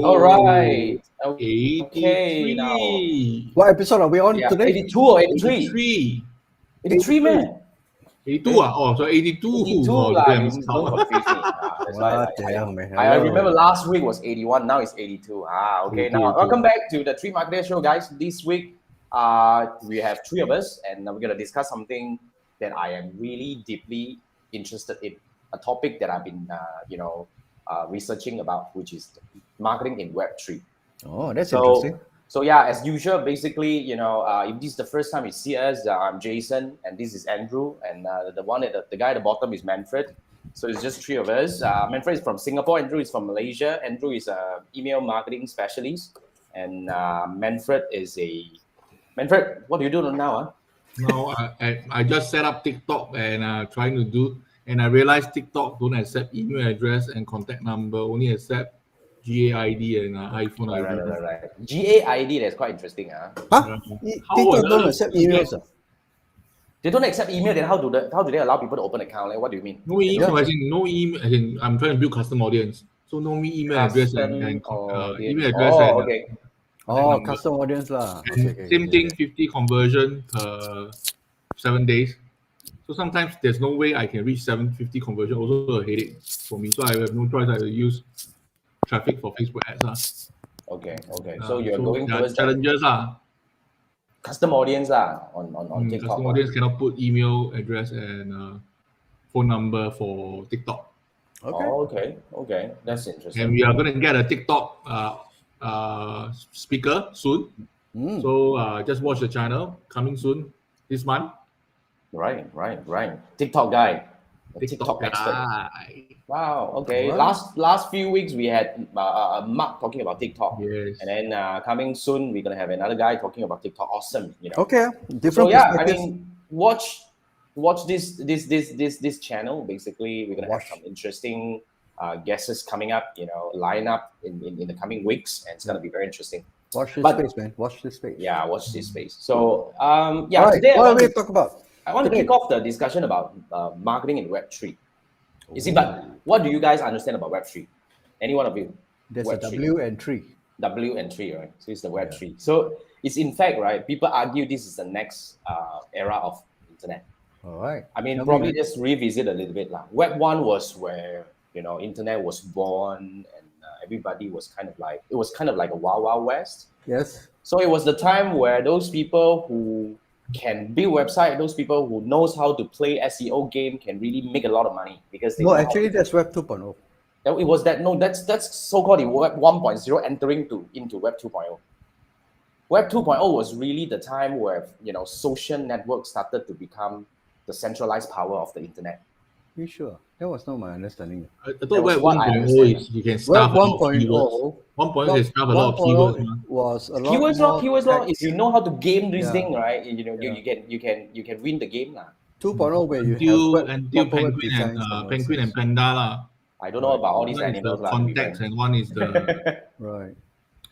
All right. Okay. Now, 83. What episode are we on yeah, today? 82 or 83? 83. 83, man. 82 ah? Oh, so 82. 82 Oh, lah. damn, Don't confuse me. That's why What the hell, man? I Hello. remember last week was 81. Now it's 82. Okay. 82, Now, 82. welcome back to the Three Marketeers Show, guys. This week, we have three of us, and we're gonna discuss something that I am really deeply interested in. A topic that I've been, researching about, which is marketing in Web3. Oh, that's interesting. So yeah, as usual, basically, if this is the first time you see us, I'm Jason, and this is Andrew, and the guy at the bottom is Manfred. So it's just three of us. Manfred is from Singapore, Andrew is from Malaysia. Andrew is a email marketing specialist, and Manfred, what do you do now? Now, I just set up TikTok and trying to do, and I realized TikTok don't accept email address and contact number, only accept GAID and iPhone ID. Right. GAID, that's quite interesting. Huh? How TikTok don't accept emails. They don't accept email, then how do they allow people to open account? Like, what do you mean? No email, no email. As in, I'm trying to build custom audience, so no email address and email address. Okay. Oh, custom audience lah. Same thing, 50 conversion per 7 days. So sometimes there's no way I can reach 750 conversion. Also a headache for me. So I have no choice. I will use traffic for Facebook ads. Okay. So you're going towards challenges custom audience on TikTok. Custom audience cannot put email address and phone number for TikTok. Okay. That's interesting. And we are going to get a TikTok speaker soon. So just watch the channel coming soon this month. Right. TikTok guy. TikTok expert. Wow. Okay. Right. Last few weeks we had Mark talking about TikTok. Yes. And then coming soon we're gonna have another guy talking about TikTok. Awesome. Okay. Different So yeah, I perspectives. mean, watch this channel. Basically, we're gonna have some interesting guests coming up. Line up in the coming weeks, and it's gonna be very interesting. Watch this space, man. Watch this space. Yeah, watch this space. So Right. today What are we talk about? I want to kick off the discussion about marketing in Web3. You see, but what do you guys understand about Web3? Any one of you? There's Web3. a W and 3. W and 3, right? So it's the Web3. So it's in fact, right, people argue this is the next era of internet. All right. I mean, Tell me, probably man. just revisit a little bit. Web 1 was where, internet was born and everybody was kind of like a wild, wild west. Yes. So it was the time where those people who can build website, those people who knows how to play SEO game can really make a lot of money because they No, know how actually, to- that's Web 2.0. it was that no that's so-called Web 1.0 entering into Web 2.0. Web 2.0 was really the time where social networks started to become the centralized power of the internet. You sure? That was not my understanding. I That thought was Web what I 1.0 understand. is you can Web stuff a lot of keywords. 1.0. 1.0 can stuff a lot of keywords. 1.0 was a lot Keywords more law. If you know how to game this Yeah. thing, right? Yeah. You can win the game lah. 2.0 where you Until have web, proper web Penguin designs and all Penguin this. and Panda lah. I don't know about all these One is the animals lah. context and one is the Right.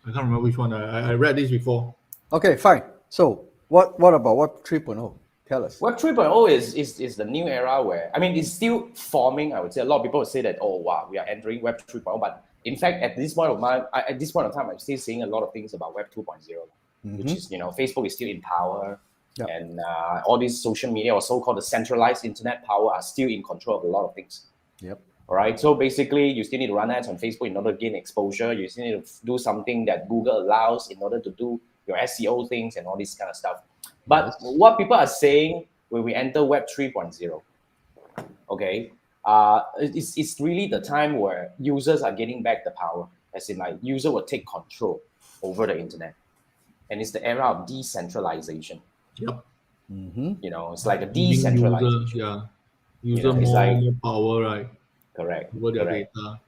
I can't remember which one. I read this before. Okay, fine. So what about Web 3.0? Tell us. Web 3.0 is the new era where, I mean, it's still forming. I would say a lot of people would say that, oh wow, we are entering Web 3.0. But in fact, at this point of time, I'm still seeing a lot of things about Web 2.0, which is Facebook is still in power, Yep. and all these social media or so-called the centralized internet power are still in control of a lot of things. Yep. All right. So basically, you still need to run ads on Facebook in order to gain exposure. You still need to do something that Google allows in order to do your SEO things and all this kind of stuff. But what people are saying when we enter Web 3.0, okay, it's really the time where users are getting back the power. As in, like, user will take control over the internet, and it's the era of decentralization. Yep. It's like a Giving decentralization. User it's more like- power, right? Correct. Over their Correct. data.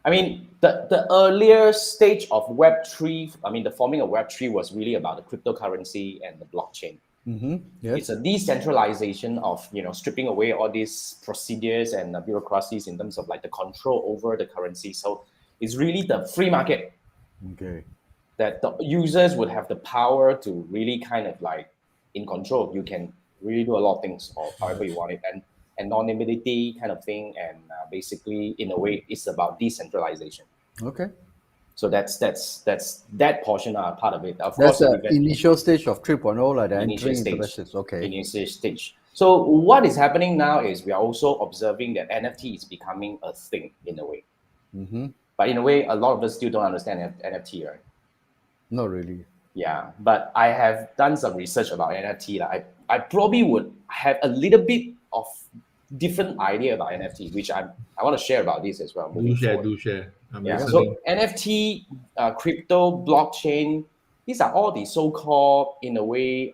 I mean, the earlier stage of Web3, the forming of Web3 was really about the cryptocurrency and the blockchain. Yes. It's a decentralization of, stripping away all these procedures and bureaucracies in terms of like the control over the currency. So it's really the free market Okay. that the users would have the power to really kind of like in control. You can really do a lot of things or however you want it. And anonymity kind of thing. And basically, in a way, it's about decentralization. Okay. So that's that portion are part of it. Of That's course, the event- initial stage of 3.0, like the initial entering into stage. message. Okay. Initial stage. So what is happening now is we are also observing that NFT is becoming a thing in a way. Mm-hmm. But in a way, a lot of us still don't understand NFT, right? Not really. Yeah, but I have done some research about NFT. I probably would have a little bit of different idea about NFT, which I want to share about this as well moving forward. Do share. I'm Yeah, listening. so NFT, crypto, blockchain, these are all the so-called, in a way,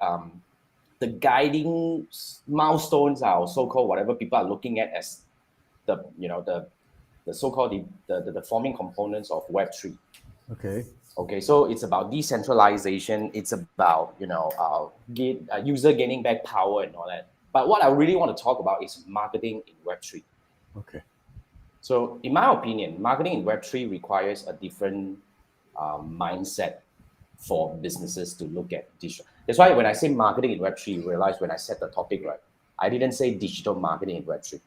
the guiding milestones are so-called whatever people are looking at as the, the so-called the forming components of Web3. Okay. Okay, so it's about decentralization. It's about user gaining back power and all that. But what I really want to talk about is marketing in Web3. Okay. So, in my opinion, marketing in Web3 requires a different mindset for businesses to look at digital. That's why when I say marketing in Web3, you realize when I set the topic, right, I didn't say digital marketing in Web3.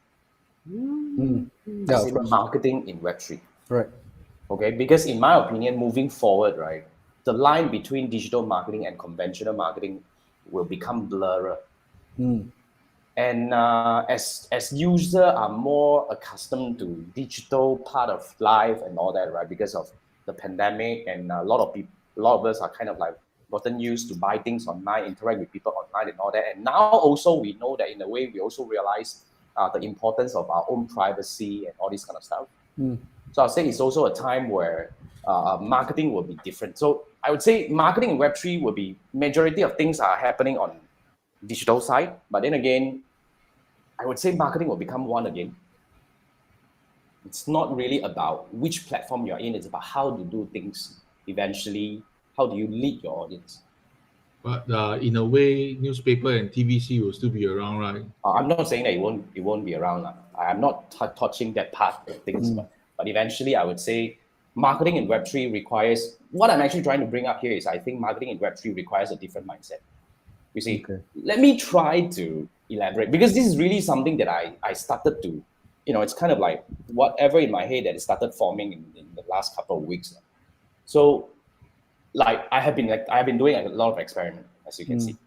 Mm. I Yeah, said of course. marketing in Web3. Right. Okay, because in my opinion, moving forward, right, the line between digital marketing and conventional marketing will become blurred. Mm. And as users are more accustomed to digital part of life and all that, right, because of the pandemic, and a lot of us are kind of like gotten used to buy things online, interact with people online and all that. And now also we know that in a way we also realize the importance of our own privacy and all this kind of stuff. Mm. So I'll say it's also a time where marketing will be different. So I would say marketing in Web3 will be majority of things are happening on digital side. But then again, I would say marketing will become one again. It's not really about which platform you're in. It's about how to do things eventually. How do you lead your audience? But in a way, newspaper and TVC will still be around, right? I'm not saying that it won't be around. I'm not touching that part of things. But eventually, I would say marketing in Web3 requires, what I'm actually trying to bring up here is I think marketing in Web3 requires a different mindset. You see, Okay. let me try to elaborate, because this is really something that I started to, it's kind of like whatever in my head that started forming in the last couple of weeks. So like I have been doing a lot of experiment, as you can see.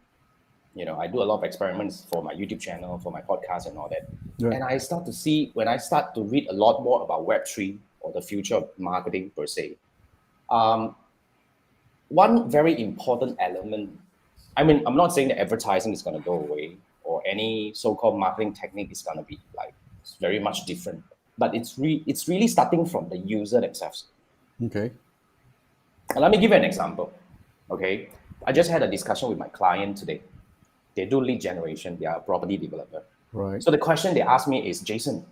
I do a lot of experiments for my YouTube channel, for my podcast and all that. Right. And I start to see, when I start to read a lot more about Web3 or the future of marketing per se, one very important element, I mean, I'm not saying that advertising is going to go away or any so-called marketing technique is going to be like very much different, but it's really starting from the user themselves. Okay. And let me give you an example. Okay, I just had a discussion with my client today. They do lead generation. They are a property developer. Right. So the question they asked me is, Jason,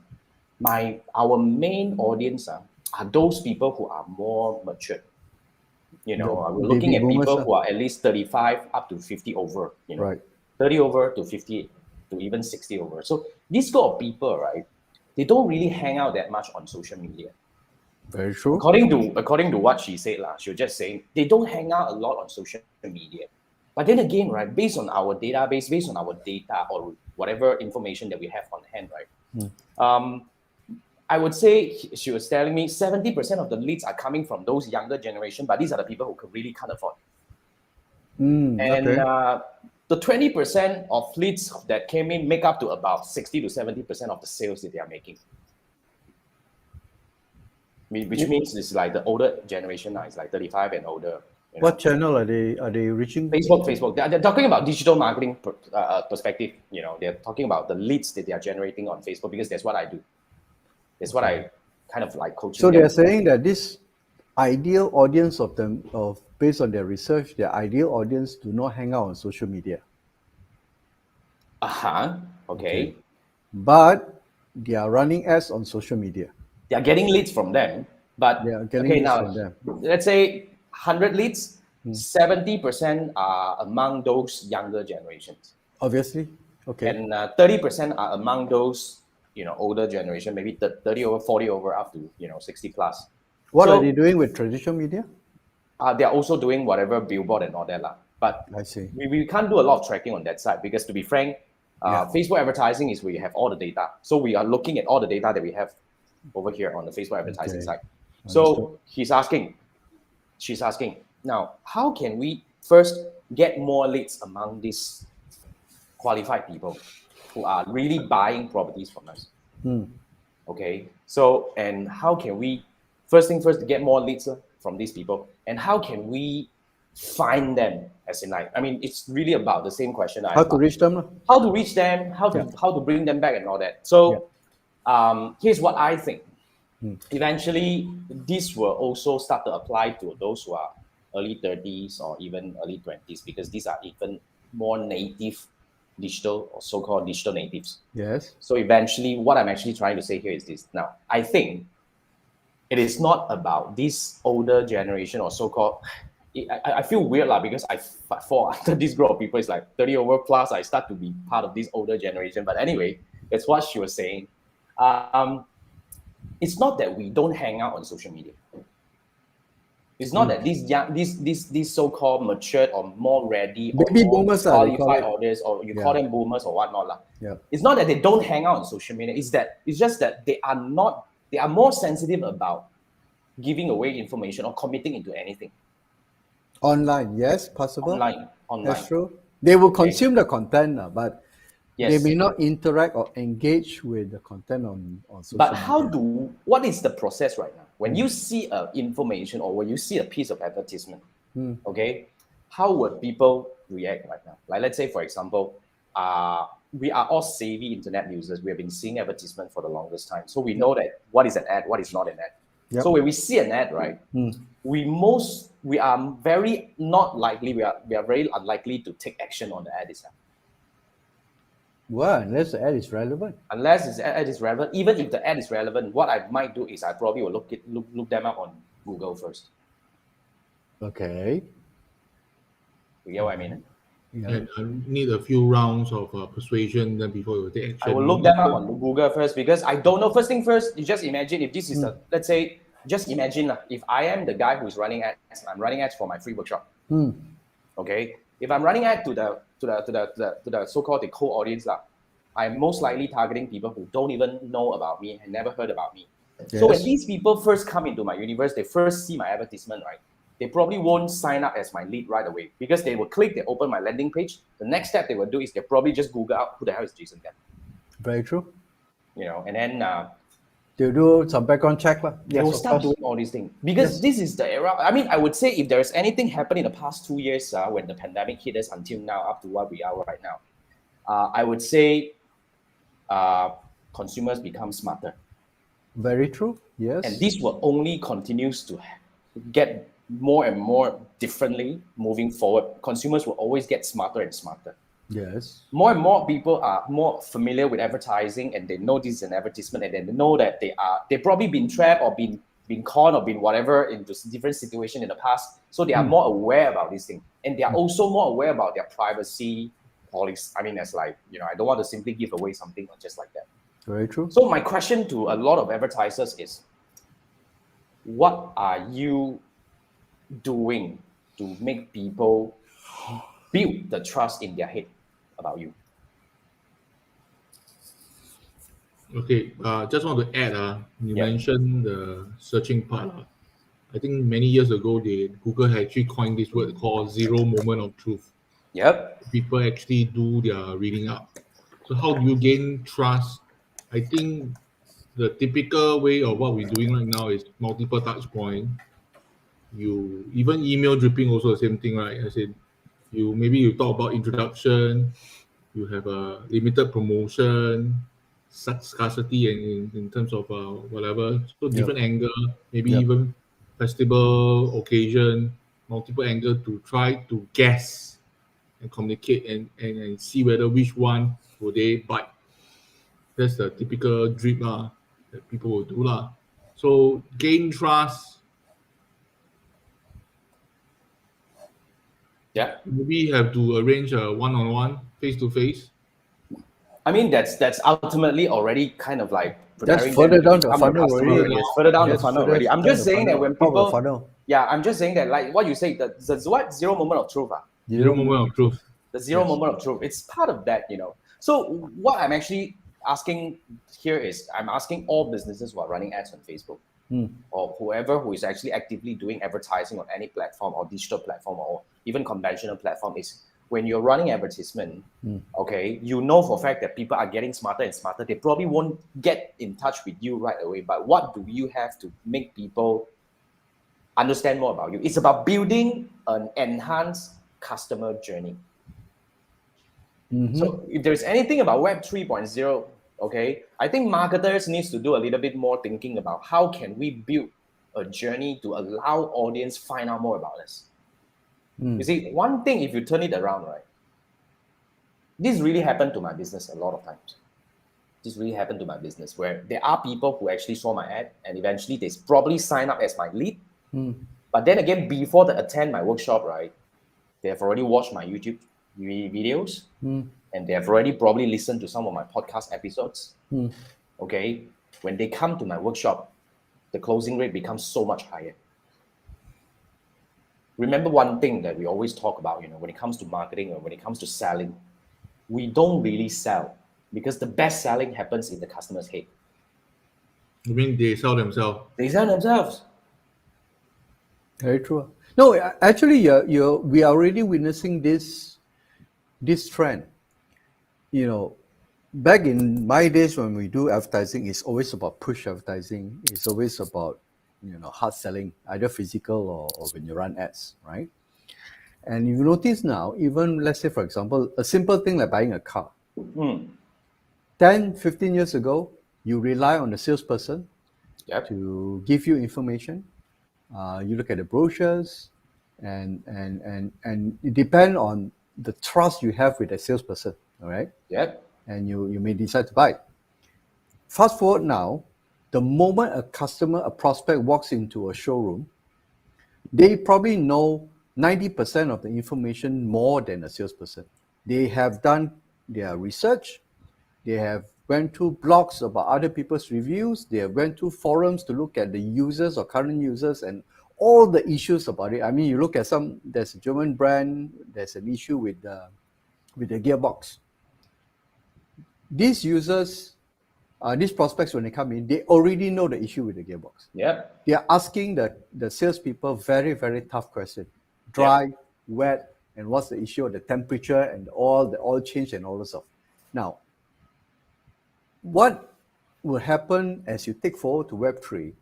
our main audience are those people who are more mature. We're looking baby at boomers, people who are at least 35 up to 50 over. Right. 30 over to 50 to even 60 over. So these group of people, right, they don't really hang out that much on social media. Very true. According to what she said, she was just saying they don't hang out a lot on social media. But then again, right, based on our database, based on our data or whatever information that we have on hand, right, I would say she was telling me 70% of the leads are coming from those younger generation, but these are the people who really can't afford. And Okay. the 20% of leads that came in make up to about 60 to 70% of the sales that they are making. Which means it's like the older generation now, it's like 35 and older. What channel are they reaching? Facebook. They're talking about digital marketing perspective. They're talking about the leads that they are generating on Facebook, because that's what I do. That's what I kind of like coaching. So they're saying that this ideal audience based on their research, their ideal audience do not hang out on social media. Okay. But they are running ads on social media. They are getting leads from them, but They are getting leads from them. Let's say 100 leads, 70% are among those younger generations. Obviously. Okay. And 30% are among those, older generation, maybe 30 over, 40 over, up to, 60 plus. What are they doing with traditional media? They are also doing whatever billboard and all that. But I see. We can't do a lot of tracking on that side, because to be frank, Facebook advertising is where you have all the data. So we are looking at all the data that we have over here on the Facebook advertising side. So he's asking, she's asking, now, how can we first get more leads among these qualified people who are really buying properties from us? Okay, so, and how can we, first thing first, get more leads from these people, and how can we find them, as in like, I mean, it's really about the same question. How to reach them? How to reach them, how to bring them back and all that. So here's what I think. Eventually, this will also start to apply to those who are early 30s or even early 20s, because these are even more native digital or so-called digital natives. Yes. So eventually, what I'm actually trying to say here is this. Now, I think it is not about this older generation or so-called, I feel weird because I fall under this group of people. It's like 30 over plus, I start to be part of this older generation. But anyway, that's what she was saying. It's not that we don't hang out on social media. It's not that these so-called matured or more ready or Baby more boomers, qualified audience, or you call them boomers or whatnot. Yeah. It's not that they don't hang out on social media. It's just that they are more sensitive about giving away information or committing into anything. Online, yes, possible. Online. That's true. They will consume the content, but they may not interact or engage with the content on social media. But what is the process right now? When you see information or when you see a piece of advertisement, okay, how would people react right now? Like, let's say, for example, we are all savvy internet users. We have been seeing advertisement for the longest time. So we know that what is an ad, what is not an ad. Yep. So when we see an ad, right, we are very not likely, we are very unlikely to take action on the ad itself. Well, unless the ad is relevant. Unless the ad is relevant. Even if the ad is relevant, what I might do is I probably will look them up on Google first. Okay. You get what I mean? Yeah. And I need a few rounds of persuasion then before you take action. I will look them up on Google first, because I don't know. First thing first, you just imagine if this is let's say, just imagine if I am the guy who's running ads, I'm running ads for my free workshop. Okay, if I'm running ad to the so-called the cold audience, I'm most likely targeting people who don't even know about me and never heard about me. Yes. So when these people first come into my universe, they first see my advertisement, right? They probably won't sign up as my lead right away, because they will click, they open my landing page. The next step they will do is they probably just Google out who the hell is Jason Gan. Very true. You know, and then they'll do some background check. They will start doing all these things, because this is the era. I mean, I would say if there's anything happening in the past 2 years, when the pandemic hit us until now, up to what we are right now, I would say consumers become smarter. Very true. Yes. And this will only continues to get more and more differently moving forward. Consumers will always get smarter and smarter. Yes. More and more people are more familiar with advertising, and they know this is an advertisement, and they know that they've probably been trapped or been conned or been whatever into different situations in the past. So they are more aware about this thing, and they are also more aware about their privacy policy. I mean, it's like, I don't want to simply give away something just like that. Very true. So my question to a lot of advertisers is, what are you doing to make people build the trust in their head about you? Okay, just want to add, you mentioned the searching part. I think many years ago, Google had actually coined this word called zero moment of truth. Yep. People actually do their reading up. So how do you gain trust? I think the typical way of what we're doing right now is multiple touch point. You even email dripping also the same thing, right? As in, you talk about introduction, you have a limited promotion, scarcity in terms of whatever. So different angle, maybe even festival occasion, multiple angle to try to guess and communicate and see whether which one will they bite. That's the typical drip that people will do . So gain trust. Yeah. Maybe have to arrange a one-on-one, face-to-face. I mean, that's ultimately already kind of like that's further down the funnel already. It's further down the funnel already. I'm just saying that when people, I'm just saying that, like what you say, the what zero moment of truth. Zero moment of truth. The zero moment of truth. It's part of that, So what I'm actually asking here is, I'm asking all businesses who are running ads on Facebook. or whoever who is actually actively doing advertising on any platform or digital platform or even conventional platform is when you're running advertisement, okay, you know for a fact that people are getting smarter and smarter. They probably won't get in touch with you right away. But what do you have to make people understand more about you? It's about building an enhanced customer journey. So if there's anything about Web 3.0, okay, I think marketers needs to do a little bit more thinking about how can we build a journey to allow audience find out more about us. You see, one thing, if you turn it around, right, this really happened to my business a lot of times. This really happened to my business where there are people who actually saw my ad and eventually they probably sign up as my lead. But then again, before they attend my workshop, right, they have already watched my YouTube videos and they have already probably listened to some of my podcast episodes. Okay. When they come to my workshop, the closing rate becomes so much higher. Remember one thing that we always talk about, when it comes to marketing or when it comes to selling, we don't really sell because the best selling happens in the customer's head. You mean they sell themselves? They sell themselves. Very true. No, actually, we are already witnessing this trend. Back in my days when we do advertising, it's always about push advertising. It's always about hard selling, either physical or when you run ads, right? And you notice now, even let's say, for example, a simple thing like buying a car. 10, 15 years ago, you rely on the salesperson to give you information. You look at the brochures, and it depends on the trust you have with the salesperson, all right? Yep. And you may decide to buy. Fast forward now, the moment a prospect walks into a showroom, they probably know 90% of the information more than a salesperson. They have done their research. They have went through blogs about other people's reviews. They have went through forums to look at the users or current users and all the issues about it. I mean, you look at there's a German brand, there's an issue with the gearbox. These users, these prospects, when they come in, they already know the issue with the gearbox. Yep. They are asking the salespeople very, very tough questions. Dry, wet, and what's the issue of the temperature and the oil change and all this stuff. Now, what will happen as you take forward to Web3?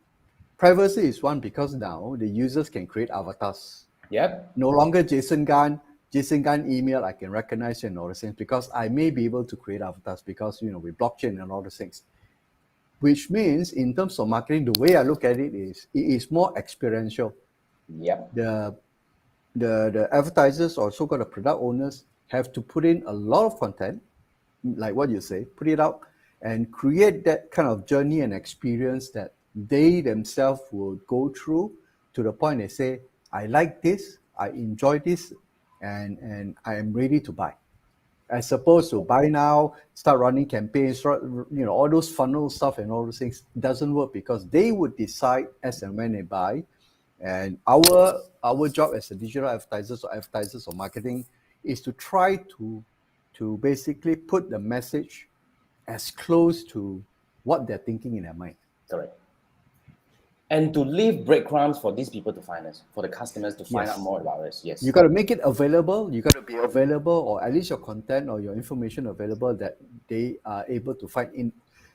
Privacy is one because now the users can create avatars. Yep. No longer Jason Gunn email, I can recognize you and all those things because I may be able to create avatars because, with blockchain and all those things. Which means in terms of marketing, the way I look at it is more experiential. Yep. The advertisers or so-called product owners have to put in a lot of content, like what you say, put it out and create that kind of journey and experience that they themselves will go through to the point they say, I like this, I enjoy this, and I am ready to buy. As opposed to buy now, start running campaigns, all those funnel stuff and all those things doesn't work because they would decide as and when they buy. And our job as a digital advertisers or marketing is to try to basically put the message as close to what they're thinking in their mind. Correct. And to leave breadcrumbs for these people to find us, for the customers to find out more about us. Yes. You got to make it available. You got to be available, or at least your content or your information available that they are able to find in,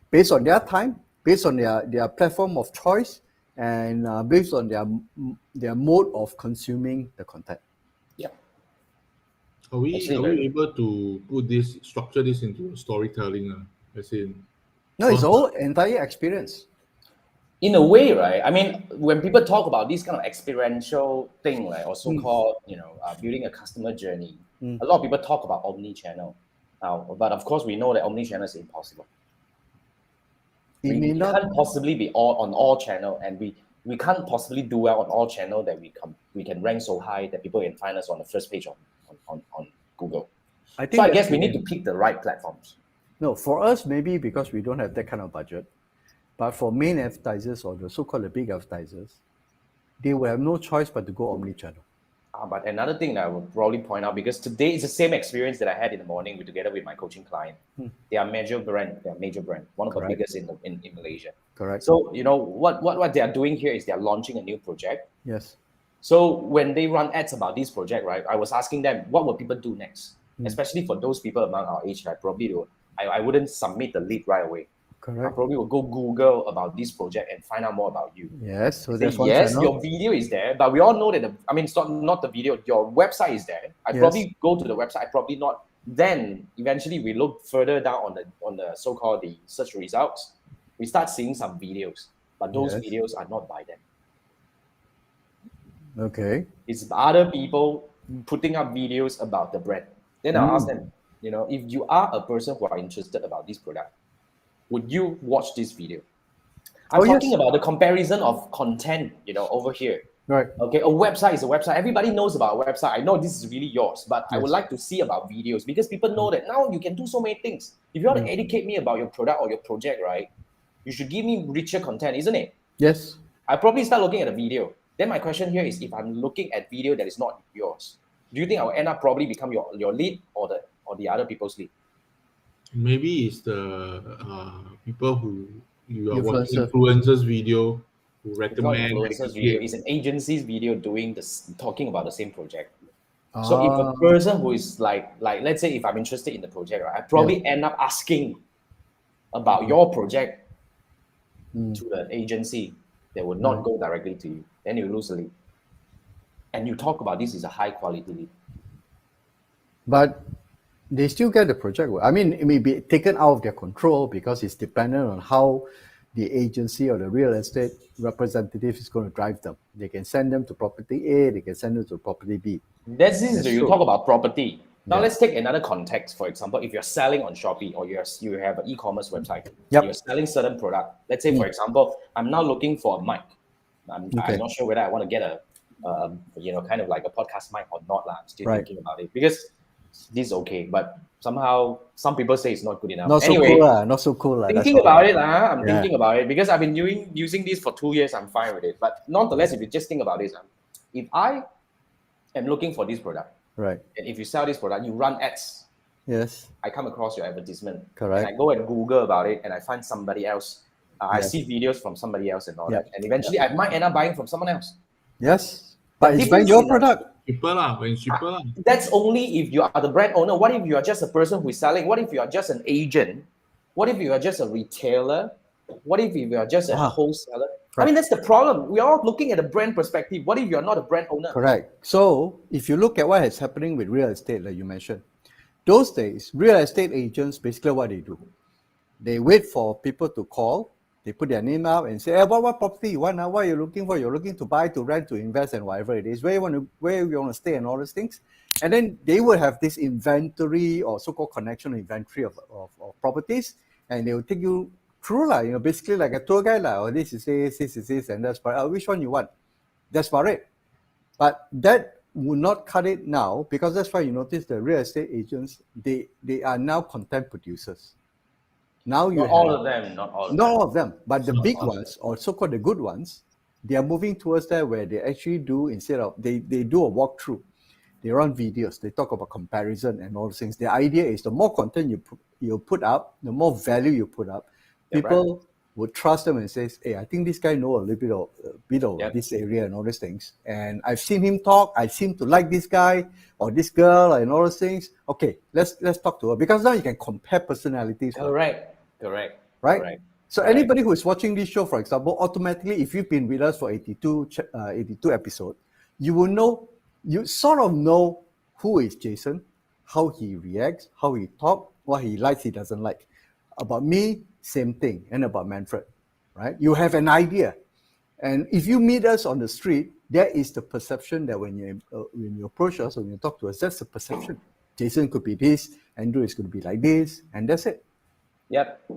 based on their time, based on their platform of choice, and based on their mode of consuming the content. Yeah. Are we able to structure this into storytelling? As in, no, it's all entire experience. In a way, right? I mean, when people talk about this kind of experiential thing, right, or so-called, building a customer journey, a lot of people talk about omni-channel. Now, but of course, we know that omni-channel is impossible. We can't possibly be on all channel, and we can't possibly do well on all channel that we can rank so high that people can find us on the first page on Google. I guess we need to pick the right platforms. No, for us, maybe because we don't have that kind of budget. But for main advertisers or the so-called big advertisers, they will have no choice but to go omni-channel. But another thing that I would probably point out, because today it's the same experience that I had in the morning together with my coaching client. They are major brand, one of the Correct. biggest in Malaysia. Correct. So what they are doing here is they are launching a new project. Yes. So when they run ads about this project, right, I was asking them what will people do next, especially for those people among our age, right? Probably I wouldn't submit the lead right away. I Correct. probably will go Google about this project and find out more about you. Yes. So Say, that's one yes, channel. your video is there, but we all know that it's not the video. Your website is there. I Yes. probably go to the website. I probably not. Then eventually we look further down on the so-called the search results. We start seeing some videos, but those Yes. videos are not by them. Okay. It's other people putting up videos about the brand. Then I'll ask them, if you are a person who are interested about this product, would you watch this video? I'm talking about the comparison of content, over here. Right. Okay, a website is a website. Everybody knows about a website. I know this is really yours, but I would like to see about videos because people know that now you can do so many things. If you want to educate me about your product or your project, right, you should give me richer content, isn't it? Yes. I probably start looking at a video. Then my question here is, if I'm looking at video that is not yours, do you think I will end up probably become your lead or the other people's lead? Maybe it's the people who you are watching Influencer. influencers video who It's not recommend. influencers video. It's an agency's video doing this, talking about the same project. Ah. So if a person who is like let's say if I'm interested in the project, right, I probably end up asking about your project to the agency. They would not go directly to you. Then you lose a lead. And you talk about this is a high quality lead. But they still get the project. I mean, it may be taken out of their control because it's dependent on how the agency or the real estate representative is going to drive them. They can send them to property A, they can send them to property B. That's you true. talk about property. Now Yeah. let's take another context. For example, if you're selling on Shopee or you have an e-commerce website, Yep. you're selling certain product. Let's say, for example, I'm now looking for a mic. I'm not sure whether I want to get a kind of like a podcast mic or not. I'm still thinking about it because this is okay, but somehow some people say it's not good enough. Not so cool. Thinking about it, I'm thinking about it because I've been using this for 2 years. I'm fine with it. But nonetheless, if you just think about this, if I am looking for this product, right, and if you sell this product, you run ads. Yes. I come across your advertisement. Correct. And I go and Google about it, and I find somebody else. I see videos from somebody else and all that, and eventually I might end up buying from someone else. Yes, but it's buying your product. When it's cheaper. That's only if you are the brand owner. What if you are just a person who is selling? What if you are just an agent? What if you are just a retailer? What if you are just a wholesaler? I mean, that's the problem. We are all looking at a brand perspective. What if you are not a brand owner? Correct. So if you look at what is happening with real estate, like you mentioned, those days, real estate agents, basically what they do, they wait for people to call, they put their name out and say, hey, what property you want now? What are you looking for? You're looking to buy, to rent, to invest, and whatever it is, where you want to stay and all those things. And then they will have this inventory or so-called connection inventory of properties, and they will take you through, basically like a tour guide, or this is this, and that's about which one you want. That's about it. But that would not cut it now, because that's why you notice the real estate agents, they are now content producers. Now you not all of them, not all of them, but the big ones, or so-called the good ones, they are moving towards that where they actually do, instead of they do a walkthrough, they run videos, they talk about comparison and all those things. The idea is the more content you put up, the more value you put up, people would trust them and say, hey, I think this guy knows a little bit of this area and all these things. And I've seen him talk. I seem to like this guy or this girl and all those things. Okay, let's talk to her, because now you can compare personalities. Correct. Right? Correct. So anybody who is watching this show, for example, automatically, if you've been with us for 82 episodes, you sort of know who is Jason, how he reacts, how he talks, what he likes, he doesn't like. About me, same thing, and about Manfred, right? You have an idea. And if you meet us on the street, there is the perception that when you approach us, when you talk to us, that's the perception. Jason could be this, Andrew is going to be like this, and that's it. Yep.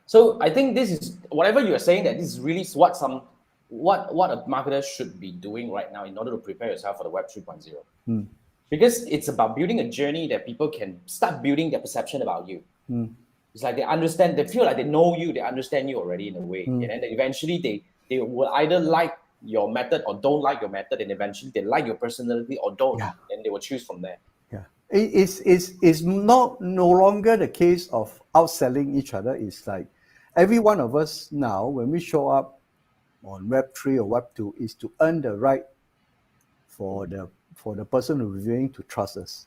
So I think this is whatever you are saying, that this is really what a marketer should be doing right now in order to prepare yourself for the Web 3.0. Because it's about building a journey that people can start building their perception about you. It's like they feel like they know you, they understand you already in a way. And then eventually they will either like your method or don't like your method, and eventually they like your personality or don't, Yeah. then they will choose from there. Yeah, it's not no longer the case of outselling each other. It's like every one of us now, when we show up on Web3 or Web2, is to earn the right for the person who's willing to trust us.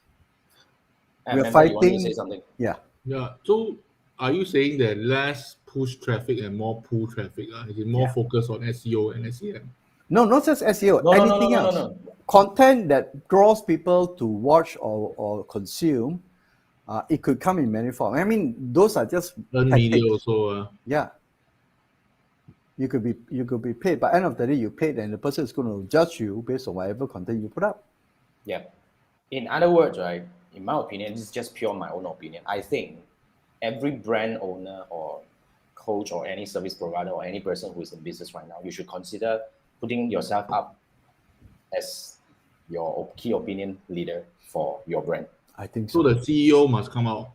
And We're remember, you want to say fighting. something? Yeah. Yeah. So are you saying that less push traffic and more pull traffic? Is it more Yeah. focused on SEO and SEM? No, not just SEO, No, no, no, anything no, no, else. no, no. Content that draws people to watch or consume, it could come in many forms. I mean, those are just Earn media tactics. also. Yeah. You could be paid, but end of the day, you paid, and the person is going to judge you based on whatever content you put up. Yeah. In other words, right, in my opinion, this is just pure my own opinion. I think every brand owner or coach or any service provider or any person who is in business right now, you should consider putting yourself up as your key opinion leader for your brand. I think So so. the CEO must come out.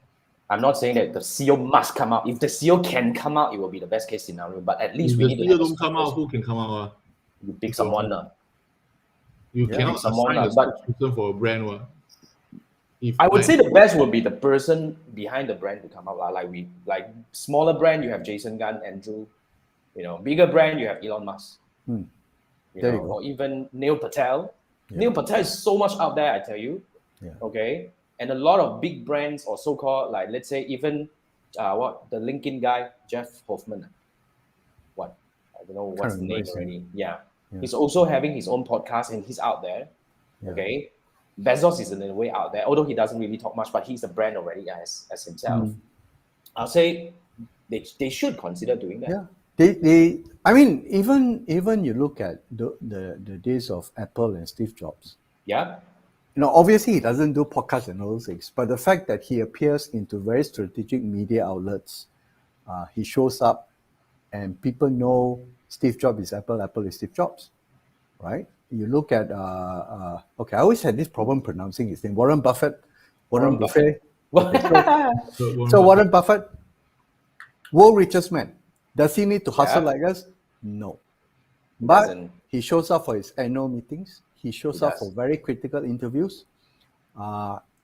I'm not saying that the CEO must come out. If the CEO can come out, it will be the best case scenario. But at least If we the need to CEO have a don't come out, spokesperson. who can come out? You pick someone. You Yeah. cannot Pick someone, assign a but spokesperson for a brand. If I would like, say the best would be the person behind the brand to come out. Like smaller brand, you have Jason Gunn, Andrew. Bigger brand, you have Elon Musk. Hmm. There you go. Or even Neil Patel. Yeah. Neil Patel is so much out there, I tell you. Yeah. Okay. And a lot of big brands or so-called, like let's say even the LinkedIn guy, Jeff Hoffman. I don't know what's the remember name his already. name. Yeah. Yeah. He's also having his own podcast and he's out there. Yeah. Okay. Bezos is in a way out there, although he doesn't really talk much, but he's a brand already as himself. I'll say they should consider doing that. Yeah. They I mean, even you look at the days of Apple and Steve Jobs. Yeah. Obviously he doesn't do podcasts and all those things, but the fact that he appears into very strategic media outlets, he shows up, and people know Steve Jobs is Apple, Apple is Steve Jobs, right? You look at okay, I always had this problem pronouncing his name, Warren Buffett, Warren Buffett. So Warren Buffett, world richest man. Does he need to hustle like us? No. But doesn't. he shows up for his annual meetings. He shows up does. for very critical interviews.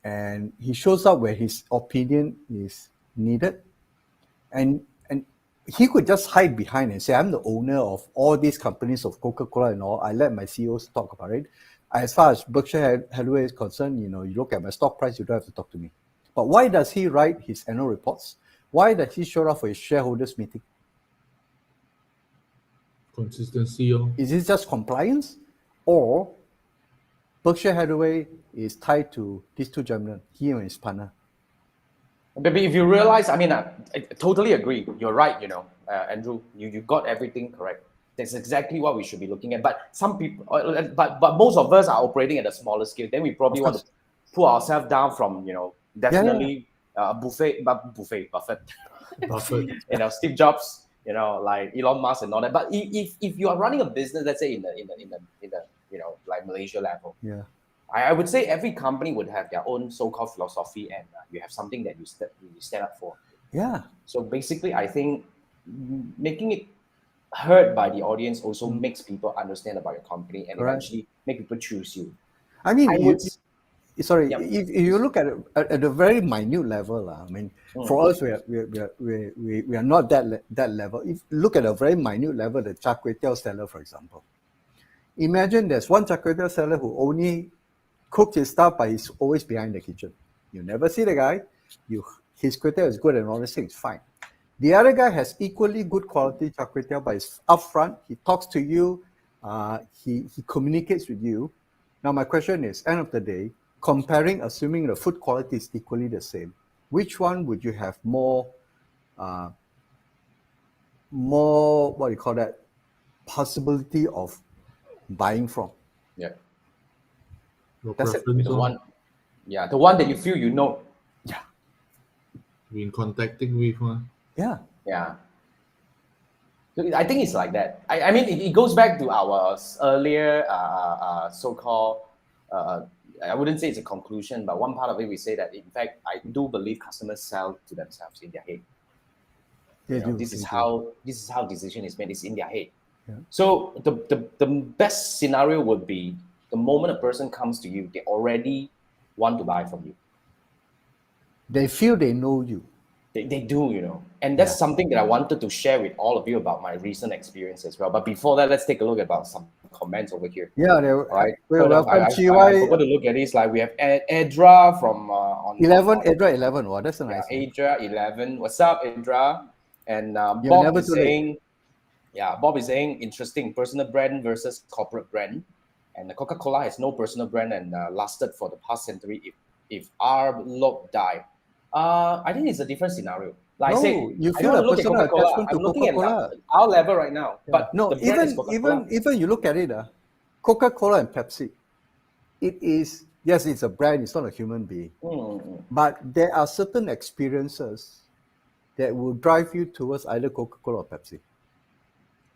And he shows up where his opinion is needed. And he could just hide behind and say, I'm the owner of all these companies of Coca-Cola and all. I let my CEOs talk about it. As far as Berkshire Hathaway is concerned, you look at my stock price, you don't have to talk to me. But why does he write his annual reports? Why does he show up for his shareholders meeting? Consistency. Is it just compliance? Or Berkshire Hathaway is tied to these two gentlemen, he and his partner? Maybe if you realize, I totally agree. You're right, Andrew. You got everything correct. That's exactly what we should be looking at. But some people, but most of us are operating at a smaller scale. Then we probably want to pull ourselves down from, definitely Buffett. Buffett. Steve Jobs, like Elon Musk and all that. But if you are running a business, let's say in the like Malaysia level, yeah, I would say every company would have their own so-called philosophy, and you have something that you stand up for. Yeah. So basically, I think making it heard by the audience also makes people understand about your company and eventually make people choose you. I mean, Yeah. if you look at it at a very minute level, for us, we are not that level. If you look at a very minute level, the char kway teow seller, for example, imagine there's one char kway teow seller who only cooks his stuff, but he's always behind the kitchen. You never see the guy. His kway teow is good and all these things, fine. The other guy has equally good quality char kway teow, but he's upfront. He talks to you. He communicates with you. Now, my question is, end of the day, assuming the food quality is equally the same, which one would you have more what do you call that, possibility of buying from? Yeah. That's it. The one that you feel Yeah. Been contacting with. Yeah. Yeah. So I think it's like that. I mean, it goes back to our earlier so-called, I wouldn't say it's a conclusion, but one part of it we say that, in fact, I do believe customers sell to themselves in their head. This is how decision is made. It's in their head. So the best scenario would be the moment a person comes to you, they already want to buy from you. They feel they know you. They do, you know. And that's Yeah. something that I wanted to share with all of you about my recent experience as well. But before that, let's take a look about some comments over here. Yeah, All right. well, welcome I GY forgot to look at this. Like we have Edra from on 11, Edra 11. Wow, that's a yeah, nice name. Adra 11. What's up, Adra? And You're Bob never is too late. saying, yeah, Bob is saying interesting personal brand versus corporate brand. And the Coca-Cola has no personal brand and lasted for the past century. If our look die, I think it's a different scenario. Like I No, said, you I feel don't want a to look at personal Coca-Cola. attachment to I'm looking at Coca-Cola. our level right now, Yeah. but No, the brand is Coca-Cola. even you look at it, Coca-Cola and Pepsi, it is, yes, it's a brand, it's not a human being. Mm-hmm. But there are certain experiences that will drive you towards either Coca-Cola or Pepsi,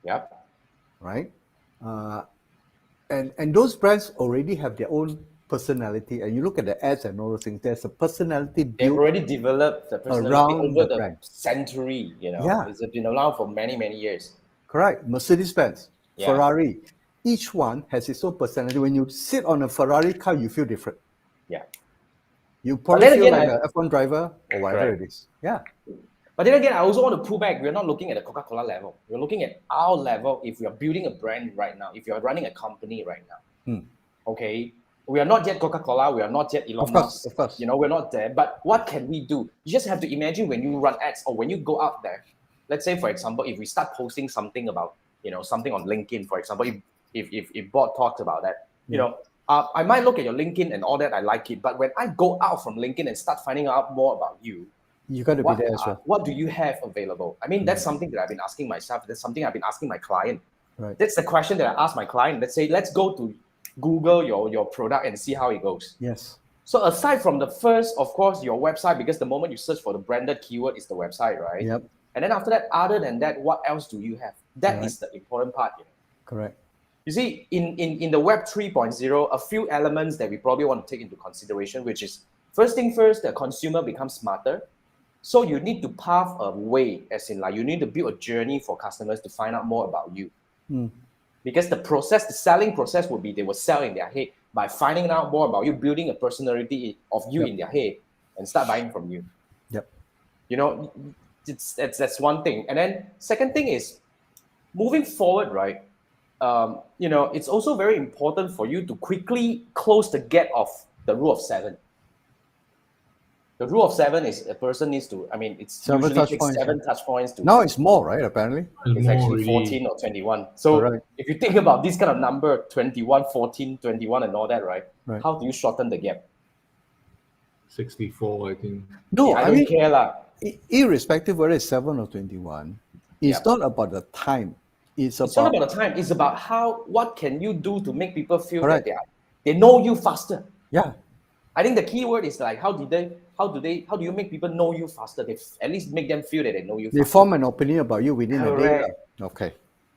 Yep. right? And those brands already have their own personality. And you look at the ads and all those things, there's a personality They've built already developed the personality around over the the brand. century, you know. Yeah. It's been around for many, many years. Correct. Mercedes-Benz, Yeah. Ferrari, each one has its own personality. When you sit on a Ferrari car, you feel different. Yeah. You probably then feel again, like an F1 driver or whatever Correct. it is. Yeah. But then again, I also want to pull back. We're not looking at the Coca-Cola level. We're looking at our level. If we are building a brand right now, if you're running a company right now, okay, we are not yet Coca-Cola. We are not yet Elon Musk. Of course. You know, we're not there. But what can we do? You just have to imagine when you run ads or when you go out there. Let's say, for example, if we start posting something about, you know, something on LinkedIn, for example, if Bob talks about that, you know, I might look at your LinkedIn and all that. I like it. But when I go out from LinkedIn and start finding out more about you, you got to be there as well. What do you have available? I mean, that's something that I've been asking myself. That's something I've been asking my client. Right. That's the question that I ask my client. Let's say, let's go to Google your product and see how it goes. Yes. So aside from the first, of course, your website, because the moment you search for the branded keyword is the website, right? Yep. And then after that, other than that, what else do you have? That is the important part. You know? Correct. You see, in the Web 3.0, a few elements that we probably want to take into consideration, which is, first thing first, the consumer becomes smarter. So you need to pave a way, as in like you need to build a journey for customers to find out more about you. Because the selling process would be they will sell in their head by finding out more about you, building a personality of you in their head and start buying from you. Yep. You know, that's one thing. And then second thing is moving forward, right? You know, it's also very important for you to quickly close the gap of the rule of 7. The rule of 7 is a person needs to, I mean, it's usually takes 7 touch points to. Now it's more, right? Apparently. It's actually 14 or 21. So if you think about this kind of number, 21, 14, 21 and all that, right? How do you shorten the gap? 64, I think. No, I don't care lah. Irrespective whether it's 7 or 21, it's not about the time. It's not about the time. It's about what can you do to make people feel that they know you faster. Yeah. I think the key word is like how do you make people know you faster? They at least make them feel that they know you faster. They form an opinion about you within a day. Okay.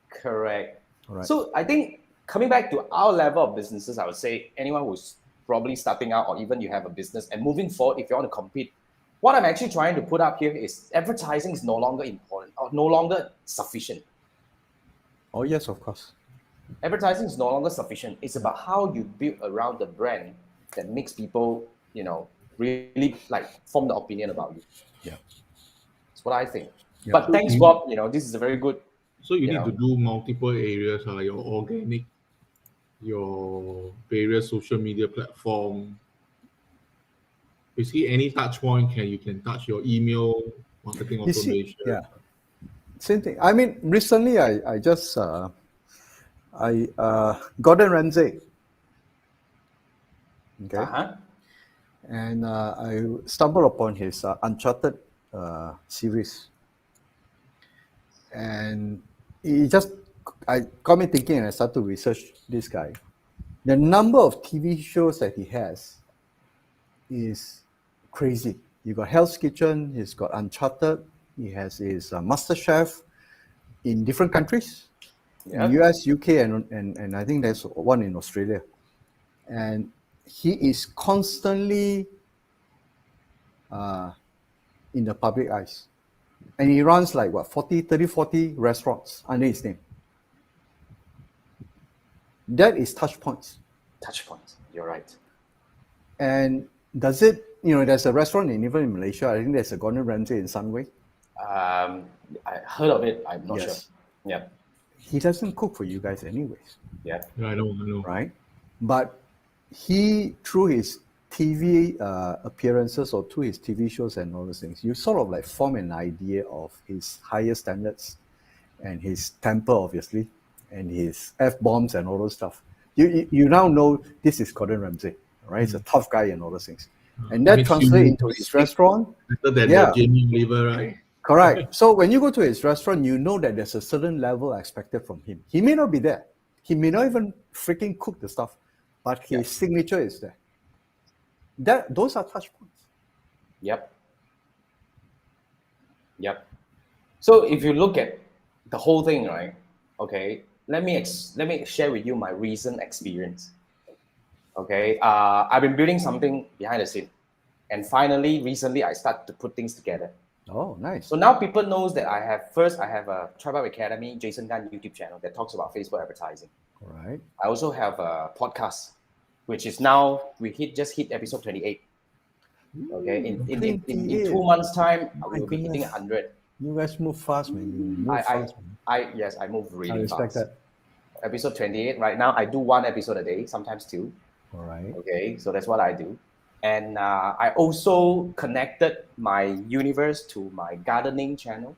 Correct. All right. So I think coming back to our level of businesses, I would say anyone who's probably starting out or even you have a business and moving forward, if you want to compete, what I'm actually trying to put up here is advertising is no longer important or no longer sufficient. Oh, yes, of course. Advertising is no longer sufficient. It's about how you build around the brand that makes people, you know, really like form the opinion about you. Yeah. That's what I think. Yeah. But thanks, Bob. You know, this is a very good. So you need to do multiple areas, like your organic, your various social media platform. Basically, any touch point you can touch your email marketing automation. Yeah. Same thing. I mean, recently I just Gordon Ramsay. Okay. And I stumbled upon his Uncharted series, and I got me thinking, and I started to research this guy. The number of TV shows that he has is crazy. You got Hell's Kitchen, he's got Uncharted, he has his MasterChef in different countries, in US, UK, and I think there's one in Australia. And he is constantly in the public eyes. And he runs like 40 restaurants under his name. That is touch points. Touch points. You're right. And does it, there's a restaurant even in Malaysia, I think there's a Gordon Ramsay in Sunway. I heard of it. I'm not sure. Yes. Yeah. He doesn't cook for you guys anyways, Yeah. Yeah, I know. right? But he, through his TV appearances or through his TV shows and all those things, you sort of like form an idea of his higher standards and his temper, obviously, and his F-bombs and all those stuff. You now know this is Gordon Ramsay, right? He's a tough guy and all those things. And that Makes translates you into his restaurant. better than Yeah. the Jamie Oliver, right? Correct. So when you go to his restaurant, you know that there's a certain level expected from him. He may not be there. He may not even freaking cook the stuff, but his signature is there. Those are touch points. Yep. So if you look at the whole thing, right? Okay, let me share with you my recent experience. Okay, I've been building something behind the scene, and finally, recently, I started to put things together. Oh, nice. So now people knows that I have a Tribe Academy, Jason Gan YouTube channel that talks about Facebook advertising. All right. I also have a podcast, which is now just hit episode 28. Okay, in 2 months' time, I will be hitting 100. You guys move fast, man. You move fast, man. I move I really respect fast. that. Episode 28 right now. I do 1 episode a day, sometimes 2. All right. Okay, so that's what I do. And I also connected my universe to my gardening channel,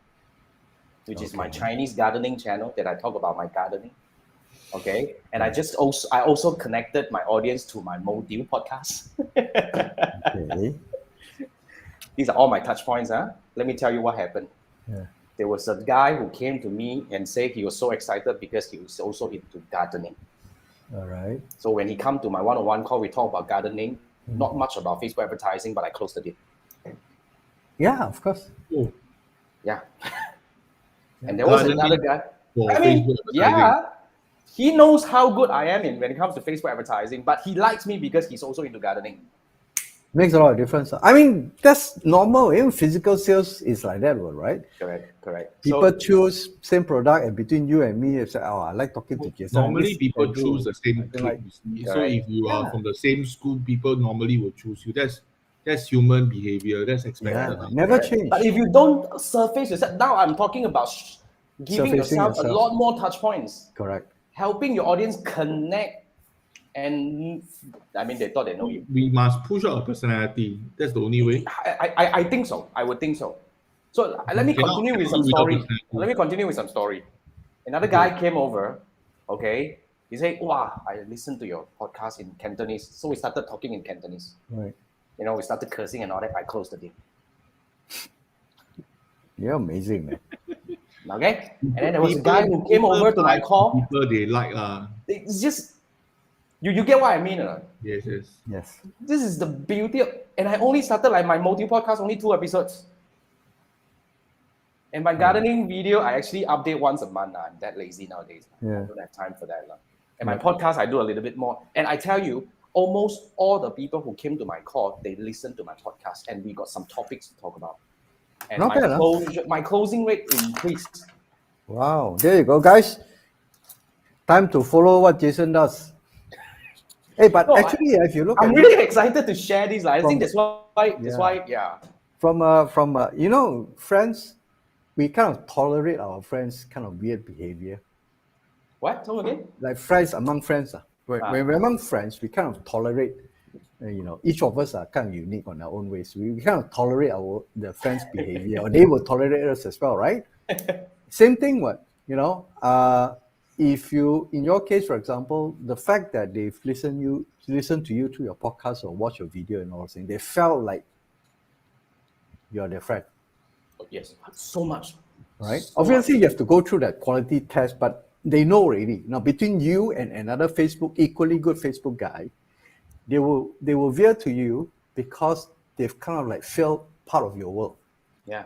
which is my Okay. Chinese gardening channel that I talk about my gardening. Okay, and I also connected my audience to my Module podcast. Okay. These are all my touch points. Let me tell you what happened. Yeah. There was a guy who came to me and said he was so excited because he was also into gardening. All right. So when he come to my one-on-one call, we talk about gardening, not much about Facebook advertising, but I closed the deal. Yeah, of course. Oh, Yeah. And there was Gardening another guy. for I mean, Facebook advertising. yeah, he knows how good I am when it comes to Facebook advertising, but he likes me because he's also into gardening. Makes a lot of difference. I mean, that's normal. Even physical sales is like that, right? Correct. People choose same product, and between you and me, it's like, oh, I like talking to Jason. Normally, This people I do. choose the same I clique. like- you see. So Correct. if you are Yeah. from the same school, people normally will choose you. That's human behavior. That's expected. Yeah, never change. But if you don't surface yourself, now I'm talking about giving Surfacing yourself a yourself. lot more touch points, Correct. helping your audience connect. And I mean, they thought they know you. We must push out our personality. That's the only way. I think so. I would think so. So let me Cannot- continue with cannot some do without story. personality. Let me continue with some story. Another guy came over. Okay, he said, "Wow, I listened to your podcast in Cantonese." So we started talking in Cantonese. Right. We started cursing and all that. I closed the deal. You're amazing, man. Okay, and then there was a guy who came over to my call. People they like It's just you get what I mean, or not? Yes. Yes. This is the beauty of, and I only started like my multi podcast only 2 episodes. And my gardening video, I actually update once a month. I'm that lazy nowadays. Yeah. I don't have time for that. And my podcast, I do a little bit more. And I tell you, almost all the people who came to my call, they listened to my podcast, and we got some topics to talk about. And Not bad, huh? my closing rate increased. Wow. There you go, guys. Time to follow what Jason does. Hey, but No, actually, if you look I'm at really excited to share this. I think that's why. Yeah. from friends, we kind of tolerate our friends' kind of weird behavior. What? Come again? Like friends among friends. When we're among friends, we kind of tolerate, each of us are kind of unique on our own ways. We kind of tolerate the friends' behavior, or they will tolerate us as well, right? Same thing, if you, in your case, for example, the fact that they've listened to you through your podcast or watch your video and all those things, they felt like you're their friend. Yes, so much. Right? So Obviously, much. you have to go through that quality test, but they know already. Now, between you and another equally good Facebook guy, they will veer to you because they've kind of like felt part of your world. Yeah.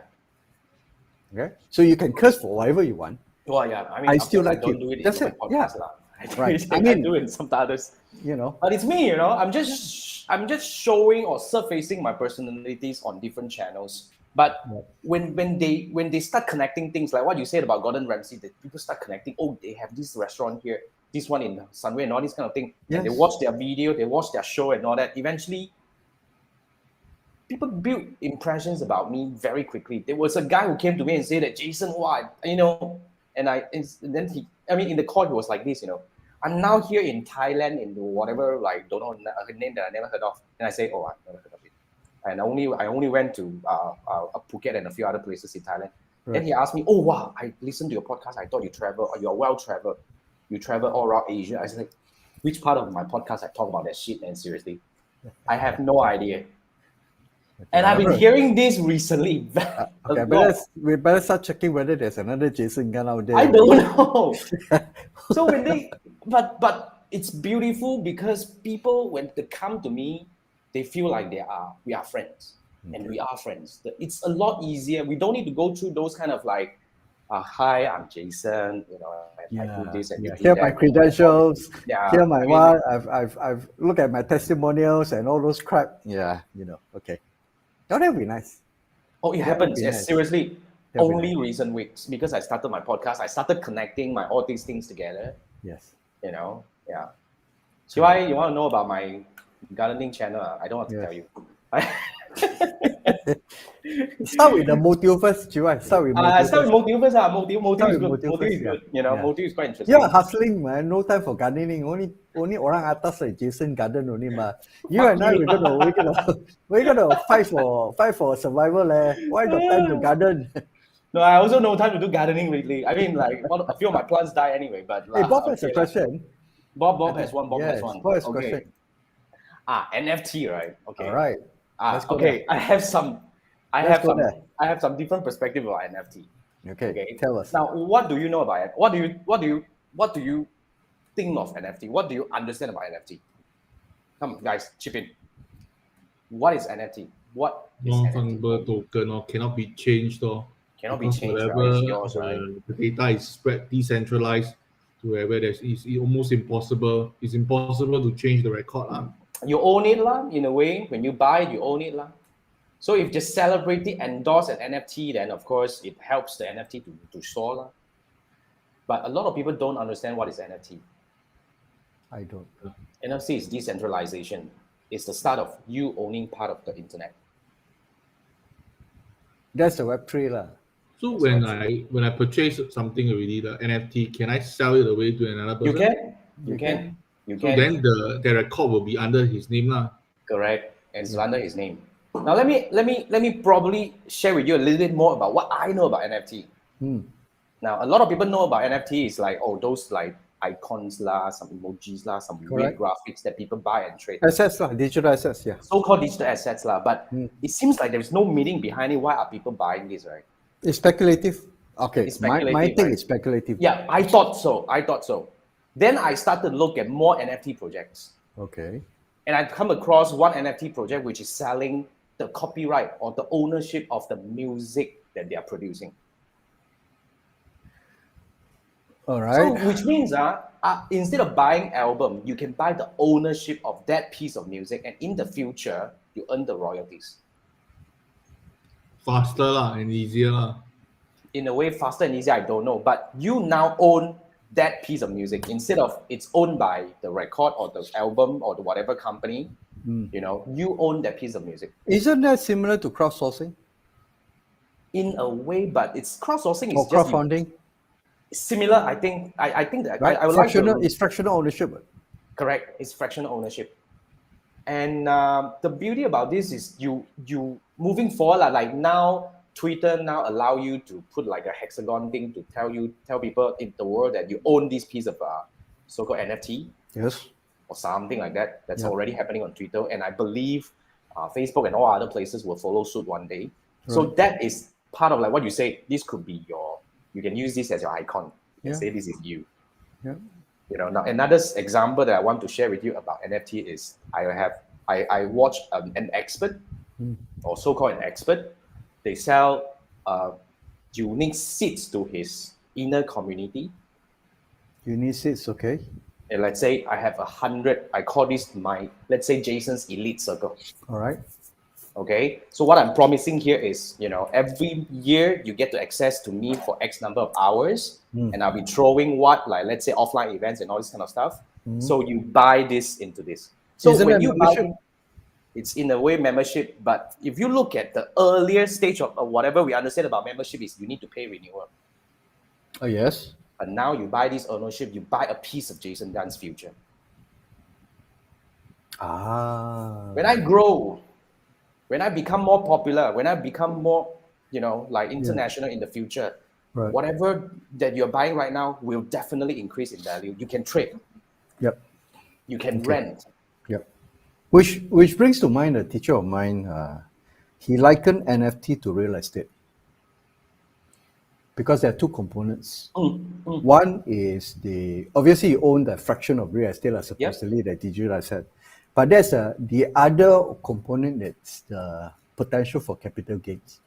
Okay? So you can curse for whatever you want. Well, yeah. I mean, I of still course, like don't you. do it That's in it. my Yeah. podcast lah. Right. I do it in some others. But it's me, I'm just showing or surfacing my personalities on different channels. But when they start connecting things like what you said about Gordon Ramsay, that people start connecting. Oh, they have this restaurant here. this one in Sunway and all this kind of thing. Yes. And they watch their video, they watch their show and all that. Eventually, people build impressions about me very quickly. There was a guy who came to me and said that, Jason, why, and then in the call, he was like this, I'm now here in Thailand in whatever, like, don't know a name that I never heard of. And I say, oh, I've never heard of it. And I only went to Phuket and a few other places in Thailand. Right. Then he asked me, oh, wow, I listened to your podcast. I thought you travel, you're well-traveled. You travel all around Asia. I was like, which part of my podcast I talk about that shit, man? Seriously. I have no idea. And I've been hearing this recently. Okay, we better start checking whether there's another Jason Gunn out there. I don't know. So but it's beautiful because people, when they come to me, they feel like we are friends. Okay. And we are friends. It's a lot easier. We don't need to go through those kind of like, hi, I'm Jason. I do this and you do here that. My credentials. Yeah. Here my what? I've looked at my testimonials and all those crap. Yeah, okay. Oh, that would be nice. Oh, it happens. Yes, nice. Seriously. That'd only recent weeks because I started my podcast. I started connecting all these things together. Yes. Yeah. Chiwai, you want to know about my gardening channel? I don't want to tell you. Start with the motive first, Chiwai. Start with motive first. Motive is good. Motive is good. Motive is quite interesting. You're hustling, man. No time for gardening. Only orang atas like Jason garden only, ma. You and I, we're gonna fight for survival, Why got time to garden? No, I also no time to do gardening lately. I mean, like a few of my plants die anyway. But hey, Bob has a question. Bob has one. Bob has one. Bob has a question. NFT, right? Okay. All right. Okay. I have some different perspective about NFT. Okay. Tell us. Now, what do you know about it? What do you think of NFT? What do you understand about NFT? Come, guys, chip in. What is NFT? What is non-fungible token or cannot be changed cannot be changed. Wherever right? Yours, right? The data is spread decentralized to wherever it's almost impossible. It's impossible to change the record. You own it, in a way. When you buy it, you own it. So if the celebrity endorse an NFT, then of course it helps the NFT to soar. But a lot of people don't understand what is NFT. I don't. NFT is decentralization. It's the start of you owning part of the internet. That's the Web3 So when I purchase something already, the NFT, can I sell it away to another person? You can. So then the record will be under his name, Correct, and it's under his name. Now let me probably share with you a little bit more about what I know about NFT. Now a lot of people know about NFT is like those like icons some emojis some weird graphics that people buy and trade. Assets digital assets, yeah. So-called digital assets but it seems like there is no meaning behind it. Why are people buying this, right? It's speculative. Okay, it's speculative, my thing is speculative. Yeah, I thought so. Then I started to look at more NFT projects. Okay. And I come across one NFT project which is selling the copyright or the ownership of the music that they are producing. All right. So which means instead of buying album, you can buy the ownership of that piece of music, and in the future, you earn the royalties. Faster and easier. In a way, faster and easier, I don't know. But you now own that piece of music instead of it's owned by the record or the album or the whatever company. You own that piece of music. Isn't that similar to crowdsourcing? In a way, but it's crowdsourcing is just crowdfunding. Similar, I think. I think that right? I would it's fractional ownership. Correct, it's fractional ownership. And the beauty about this is you moving forward, like now Twitter now allow you to put like a hexagon thing to tell people in the world that you own this piece of so-called NFT. Yes. Or something like that. That's already happening on Twitter, and I believe Facebook and all other places will follow suit one day. Right. So that is part of like what you say. This could be you can use this as your icon. And say this is you. Yeah. Now another example that I want to share with you about NFT is I watched an expert or so-called an expert. They sell unique seeds to his inner community. Unique seeds, okay. And let's say I have 100, I call this let's say Jason's elite circle. All right. Okay, so what I'm promising here is, every year you get to access to me for X number of hours, and I'll be throwing let's say offline events and all this kind of stuff. So you buy this into this. So Isn't when that you membership? buy, it's in a way membership. But if you look at the earlier stage of whatever we understand about membership is you need to pay renewal. Oh, yes. But now you buy this ownership, you buy a piece of Jason Gunn's future. When I grow, when I become more popular, when I become more, international in the future, Right. whatever that you're buying right now will definitely increase in value. You can trade, Yep. you can rent. Yep. Which brings to mind a teacher of mine. He likened NFT to real estate because there are two components. One is obviously you own the fraction of real estate, supposedly that digital asset, but there's the other component that's the potential for capital gains.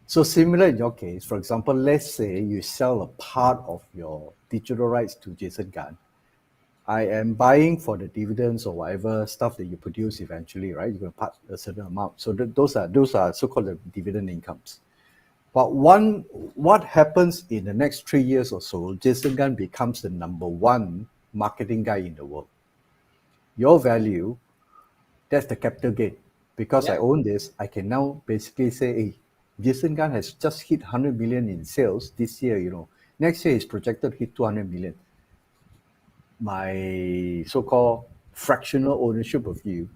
So similar in your case, for example, let's say you sell a part of your digital rights to Jason Gunn. I am buying for the dividends or whatever stuff that you produce eventually, right? You're going to part a certain amount. So those are so-called the dividend incomes. But what happens in the next 3 years or so, Jason Gunn becomes the number one marketing guy in the world. Your value, that's the capital gain. Because I own this, I can now basically say, hey, Jason Gunn has just hit 100 million in sales this year, Next year is projected to hit 200 million. My so-called fractional ownership of you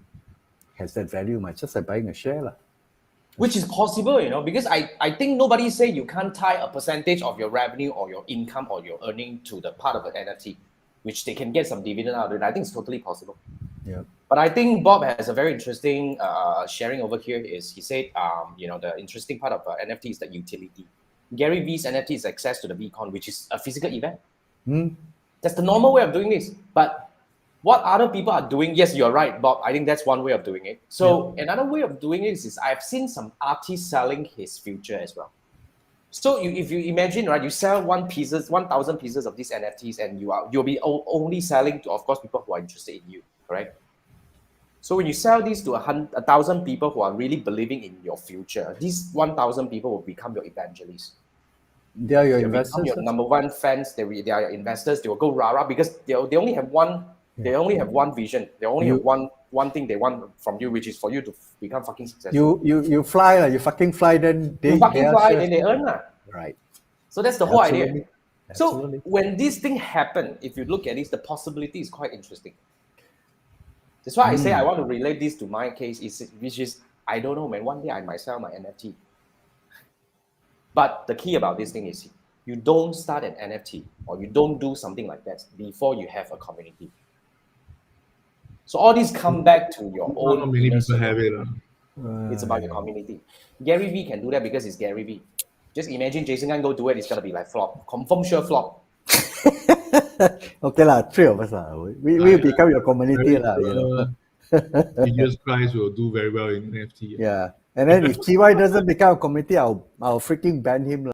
has that value, just like buying a share. Which is possible, because I think nobody say you can't tie a percentage of your revenue or your income or your earning to the part of an NFT, which they can get some dividend out of it. I think it's totally possible. Yeah. But I think Bob has a very interesting sharing over here. Is he said, the interesting part of NFT is the utility. Gary V's NFT is access to the VCon, which is a physical event. That's the normal way of doing this. But what other people are doing, yes, you're right, Bob. I think that's one way of doing it. So another way of doing it is I've seen some artists selling his future as well. So if you imagine, right, you sell 1,000 pieces of these NFTs, and you'll be only selling to, of course, people who are interested in you, correct? So when you sell these to 1,000 people who are really believing in your future, these 1,000 people will become your evangelists. They are your They'll investors. become your number one fans. They are your investors. They will go rah-rah because they only have one. They only have one vision. They only have one thing they want from you, which is for you to become fucking successful. You fly, you fucking fly, then you fucking fly, then they earn. Right. So that's the whole idea. Absolutely. So when this thing happen, if you look at this, the possibility is quite interesting. That's why I say I want to relate this to my case, which is, I don't know, man, one day I might sell my NFT. But the key about this thing is you don't start an NFT or you don't do something like that before you have a community. So all these come back to your own. Not many people have it. It's about your community. Gary Vee can do that because it's Gary Vee. Just imagine Jason can go do it, it's gonna be like flop. Confirm sure flop. Okay lah, three of us we become your community lah. Jesus Christ will do very well in NFT. Yeah, and then if TY doesn't become a community, I'll freaking ban him lah.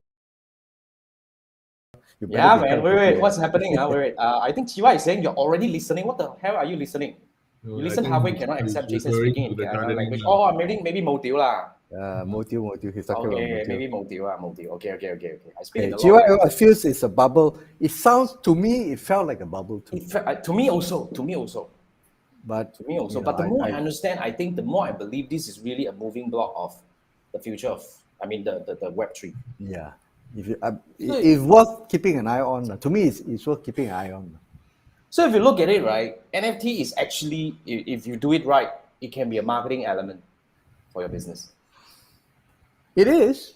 Yeah, man. Wait. What's happening? Wait. I think TY is saying you're already listening. What the hell are you listening? You listen halfway, cannot accept Jason speaking in Canada language. Oh, maybe motive lah. Motive. He's talking about motive. Maybe motive. Okay. I speak in the GY feels it's a bubble. It sounds to me, it felt like a bubble too. To me also. But But the more I understand, I think the more I believe this is really a moving block of the future of, the Web3. Yeah. It's worth keeping an eye on. To me, it's worth keeping an eye on. So if you look at it, right, NFT is actually, if you do it right, it can be a marketing element for your business. It is.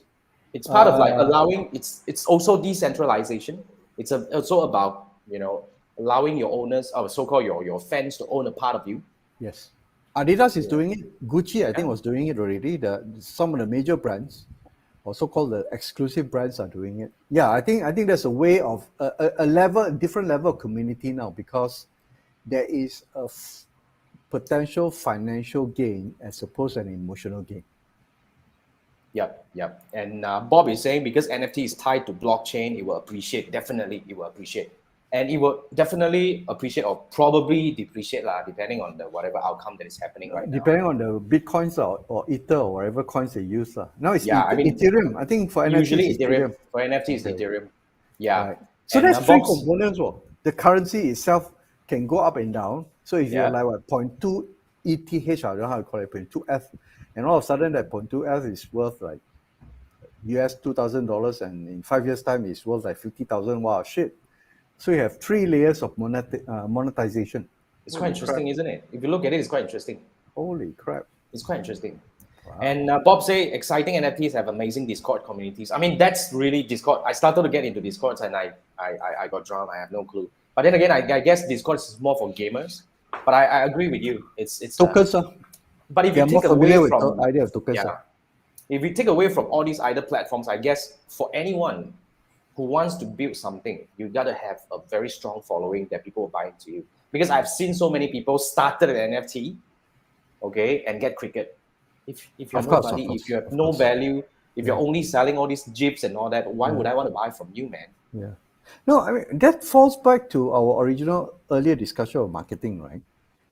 It's part of allowing. It's also decentralization. It's also about allowing your owners, or so-called your fans, to own a part of you. Yes, Adidas is doing it. Gucci, I think, was doing it already. Some of the major brands, or so-called the exclusive brands, are doing it. Yeah, I think there's a way of a different level of community now, because there is a potential financial gain as opposed to an emotional gain. Yep. And Bob is saying because NFT is tied to blockchain, it will appreciate. Definitely, it will appreciate. and it will definitely appreciate or probably depreciate depending on the whatever outcome that is happening right now. Depending on the Bitcoins or Ether or whatever coins they use. Now it's Yeah, I mean, Ethereum. I think for usually NFTs, it's Ethereum. For NFT, it's Okay. Ethereum. Yeah. Right. So And, that's three Bob's- components. The currency itself can go up and down. So if you're Yeah. like what 0.2 ETH, I don't know how to call it, 0.2 F, and all of a sudden that 0.2 F is worth like US $2,000, and in 5 years' time it's worth like 50,000. Wow, shit! So you have 3 layers of monetization. It's quite interesting, isn't it? If you look at it, it's quite interesting. Holy crap! It's quite interesting. Wow. And Bob say exciting NFTs have amazing Discord communities. I mean, that's really Discord. I started to get into Discords and I got drowned. I have no clue. But then again, I guess Discord is more for gamers. But I agree with you. It's Tokens. But if They're you more take away familiar with from the idea of tokens. yeah, if we take away from all these other platforms, I guess for anyone who wants to build something, you gotta have a very strong following that people will buy into you. Because I've seen so many people started an NFT, okay, and get cricket. If you're nobody, if you have no value, if you're only selling all these GIFs and all that, why would I want to buy from you, man? Yeah. No, I mean, that falls back to our original earlier discussion of marketing, right?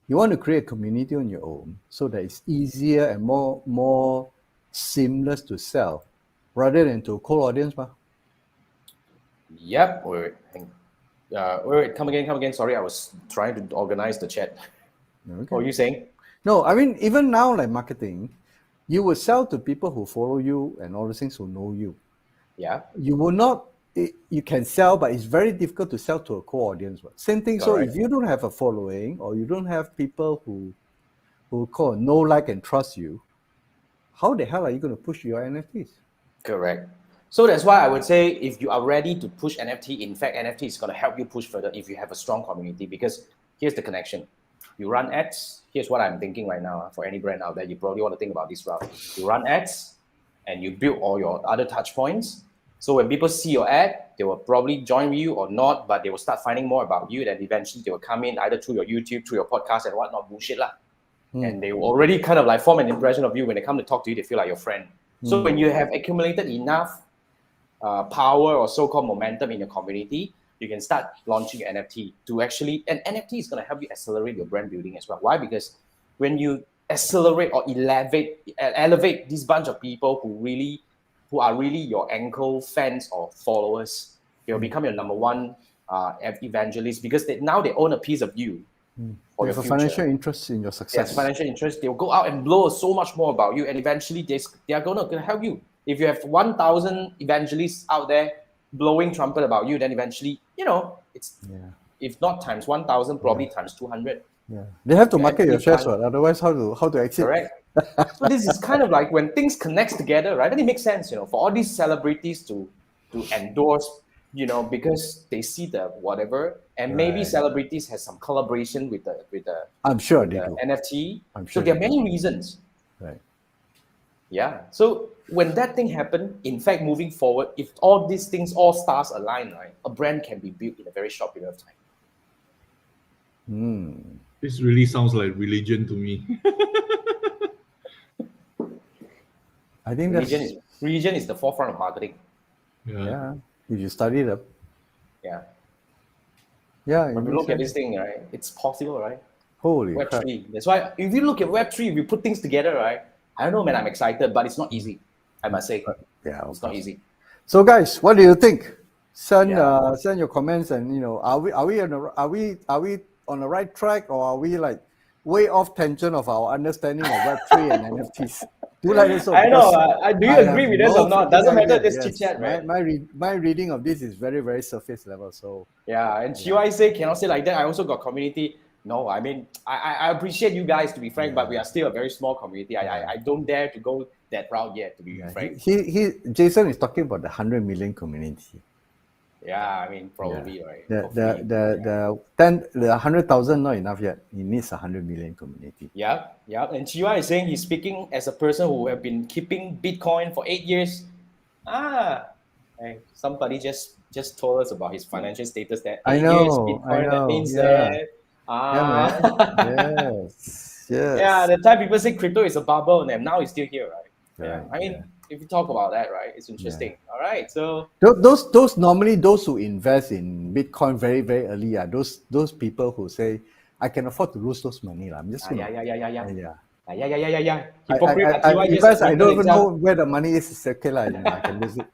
You want to create a community on your own so that it's easier and more seamless to sell rather than to a cold audience. Yep. Wait, come again. Sorry, I was trying to organize the chat. Okay. What are you saying? No, I mean, even now, like marketing, you will sell to people who follow you and all the things who know you. Yeah. You will not, you can sell, but it's very difficult to sell to a core audience. Same thing. Correct. So if you don't have a following or you don't have people who know, like, and trust you, how the hell are you going to push your NFTs? Correct. So that's why I would say if you are ready to push NFT, in fact, NFT is going to help you push further if you have a strong community, because here's the connection. You run ads. Here's what I'm thinking right now for any brand out there. You probably want to think about this route. You run ads and you build all your other touch points. So when people see your ad, they will probably join you or not, but they will start finding more about you. Then eventually they will come in either through your YouTube, through your podcast and whatnot, bullshit lah. And they will already kind of like form an impression of you. When they come to talk to you, they feel like your friend. So when you have accumulated enough power or so-called momentum in your community, you can start launching your NFT to actually, and NFT is going to help you accelerate your brand building as well. Why? Because when you accelerate or elevate this bunch of people who are really your anchor fans or followers, they'll become your number one evangelist, because now they own a piece of you. For There's your a future. financial interest in your success. Yes, financial interest. They'll go out and blow so much more about you, and eventually they are going to help you. If you have 1,000 evangelists out there blowing trumpet about you, then eventually, it's if not times 1,000, probably times 200. Yeah, they have to You market your actually shares, right? Otherwise, how to exit? Correct. So this is kind of like when things connect together, right? Then it makes sense, for all these celebrities to endorse, because they see the whatever, and maybe celebrities has some collaboration with the I'm sure they the do. NFT. I'm So sure there are they many reasons. Right. Yeah. So when that thing happened, in fact, moving forward, if all these things, all stars align, right, a brand can be built in a very short period of time. This really sounds like religion to me. I think that's Religion is the forefront of marketing. yeah. If you study them, Yeah. yeah. When we look at this thing, right, it's possible, right? Holy crap. Web3. That's why if you look at Web3, if you put things together, right, I don't know, man, I'm excited, but it's not easy. I must say, Yeah, it's not easy. So, guys, what do you think? Send Yeah. send your comments, and are we on the right track, or are we like way off tangent of our understanding of Web3 and NFTs? Do let us know. I know. because Do you I agree have with us no or not? freaking Doesn't matter. idea. This chit chat, right? My reading of this is very, very surface level. So Yeah, and Chiwai say cannot say like that. I also got community. No, I mean I appreciate you guys, to be frank, but we are still a very small community. I don't dare to go that route yet, to be frank. Jason is talking about the 100 million community. Yeah, I mean probably right. The 100,000 not enough yet. He needs 100 million community. Yeah. And Chiwa is saying he's speaking as a person who have been keeping Bitcoin for 8 years. Hey, somebody just told us about his financial status that I 8 know, years Bitcoin, that means that Yes. yeah, the time people say crypto is a bubble, and now it's still here, right? Yeah. I mean, if you talk about that, right, it's interesting. All right, so Those normally those who invest in Bitcoin very very early are those people who say I can afford to lose those money lah. I'm just gonna yeah. Hypocrite. TY just because I admitted don't even know himself. where the money is. It's okay lah. I can lose it.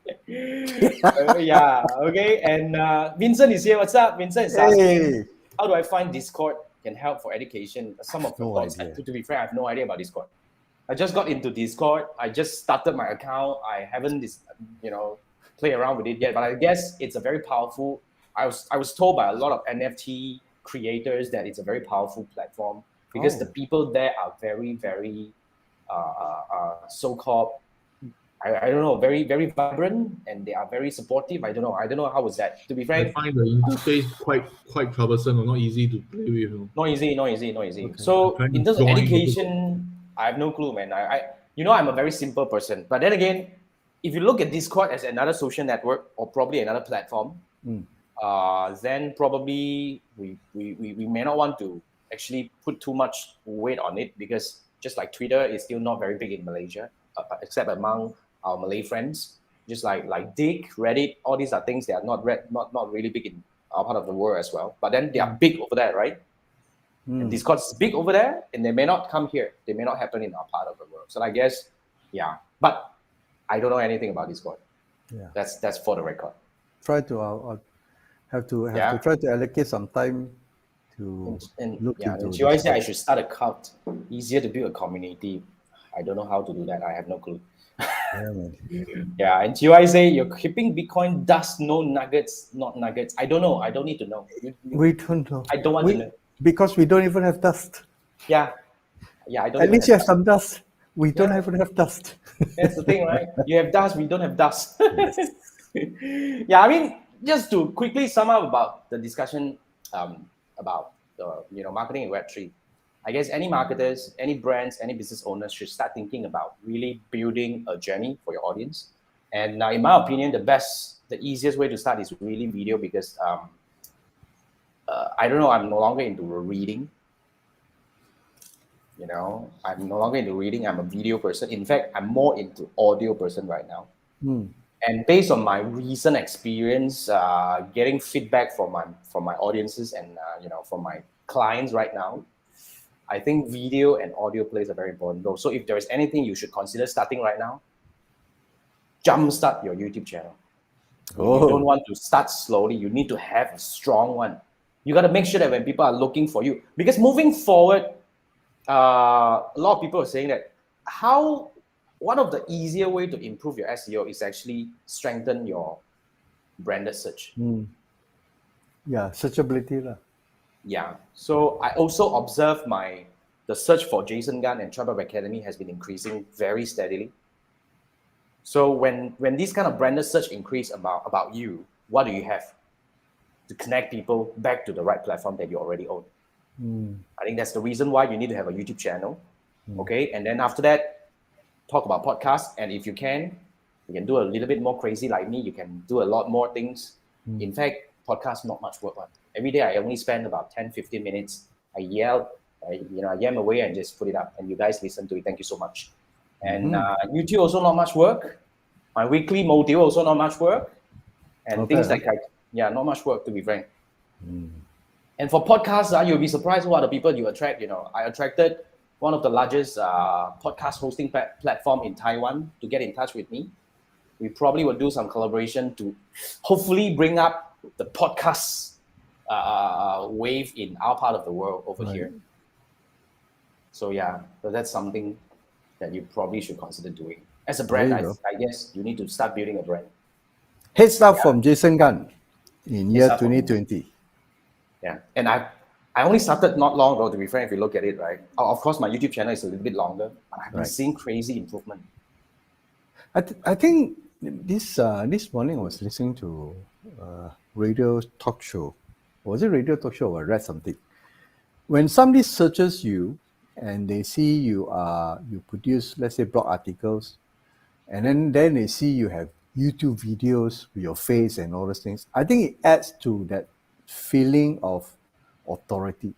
Yeah, okay. And Vincent is here. What's up? Vincent is asking, Hey, how do I find Discord can help for education? Some of your No thoughts. idea. To be fair, I have no idea about Discord. I just got into Discord. I just started my account. I haven't, play around with it yet. But I guess it's a very powerful. I was told by a lot of NFT creators that it's a very powerful platform because the people there are very, very so-called. I don't know, very, very vibrant, and they are very supportive. I don't know how was that. To be I frank, find the interface quite troublesome or not easy to play with. not easy. So Trying to in terms of join education, I have no clue, man. I'm a very simple person. But then again, if you look at Discord as another social network or probably another platform, then probably we may not want to actually put too much weight on it because just like Twitter is still not very big in Malaysia, except among our Malay friends. Just like Dick, Reddit, all these are things that are not really big in our part of the world as well. But then they are big over there, right? And Discord's big over there, and they may not come here. They may not happen in our part of the world. So I guess, yeah. But I don't know anything about Discord. Yeah. That's for the record. try to have to try to allocate some time to look into. And Chiwai said I should start a cult. Easier to build a community. I don't know how to do that. I have no clue. Yeah, man. Yeah, and Chiwai say you're keeping Bitcoin dust, no nuggets, not nuggets. I don't know. I don't need to know. We don't know. I don't want to know. Because we don't even have dust. Yeah, I don't. At even least you have dust. some dust. We don't Yeah. even have dust. That's the thing, right? You have dust, we don't have dust. Yeah, I mean, just to quickly sum up about the discussion about marketing in Web3. I guess any marketers, any brands, any business owners should start thinking about really building a journey for your audience. And in my opinion, the easiest way to start is really video because I don't know, I'm no longer into reading. I'm no longer into reading. I'm a video person. In fact, I'm more into audio person right now. And based on my recent experience, getting feedback from my audiences and from my clients right now, I think video and audio plays a very important role. So if there is anything you should consider starting right now, jumpstart your YouTube channel. You don't want to start slowly. You need to have a strong one. You got to make sure that when people are looking for you, because moving forward, a lot of people are saying that one of the easier way to improve your SEO is actually strengthen your branded search. Yeah, searchability lah. Yeah. So I also observe the search for Jason Gunn and Tribe Academy has been increasing very steadily. So when this kind of branded search increase about you, what do you have to connect people back to the right platform that you already own? I think that's the reason why you need to have a YouTube channel. Okay. And then after that, talk about podcasts. And if you can do a little bit more crazy like me. You can do a lot more things. In fact, podcasts, not much work. Every day, I only spend about 10, 15 minutes. I yell away and just put it up. And you guys listen to it. Thank you so much. And YouTube also not much work. My weekly module also not much work. And Not things bad, like, not much work, to be frank. And for podcasts, you'll be surprised who are the people you attract. I attracted one of the largest podcast hosting platform in Taiwan to get in touch with me. We probably will do some collaboration to hopefully bring up the podcast wave in our part of the world over here. So that's something that you probably should consider doing. As a brand, I guess you need to start building a brand. Heads up from Jason Gunn in year 2020. Yeah, and I only started not long ago, to be frank, if you look at it, right? Of course, my YouTube channel is a little bit longer, but I've been seeing crazy improvement. I think this morning I was listening to a radio talk show. Was it radio talk show or I read something? When somebody searches you and they see you produce, let's say, blog articles, and then they see you have YouTube videos with your face and all those things, I think it adds to that feeling of authority.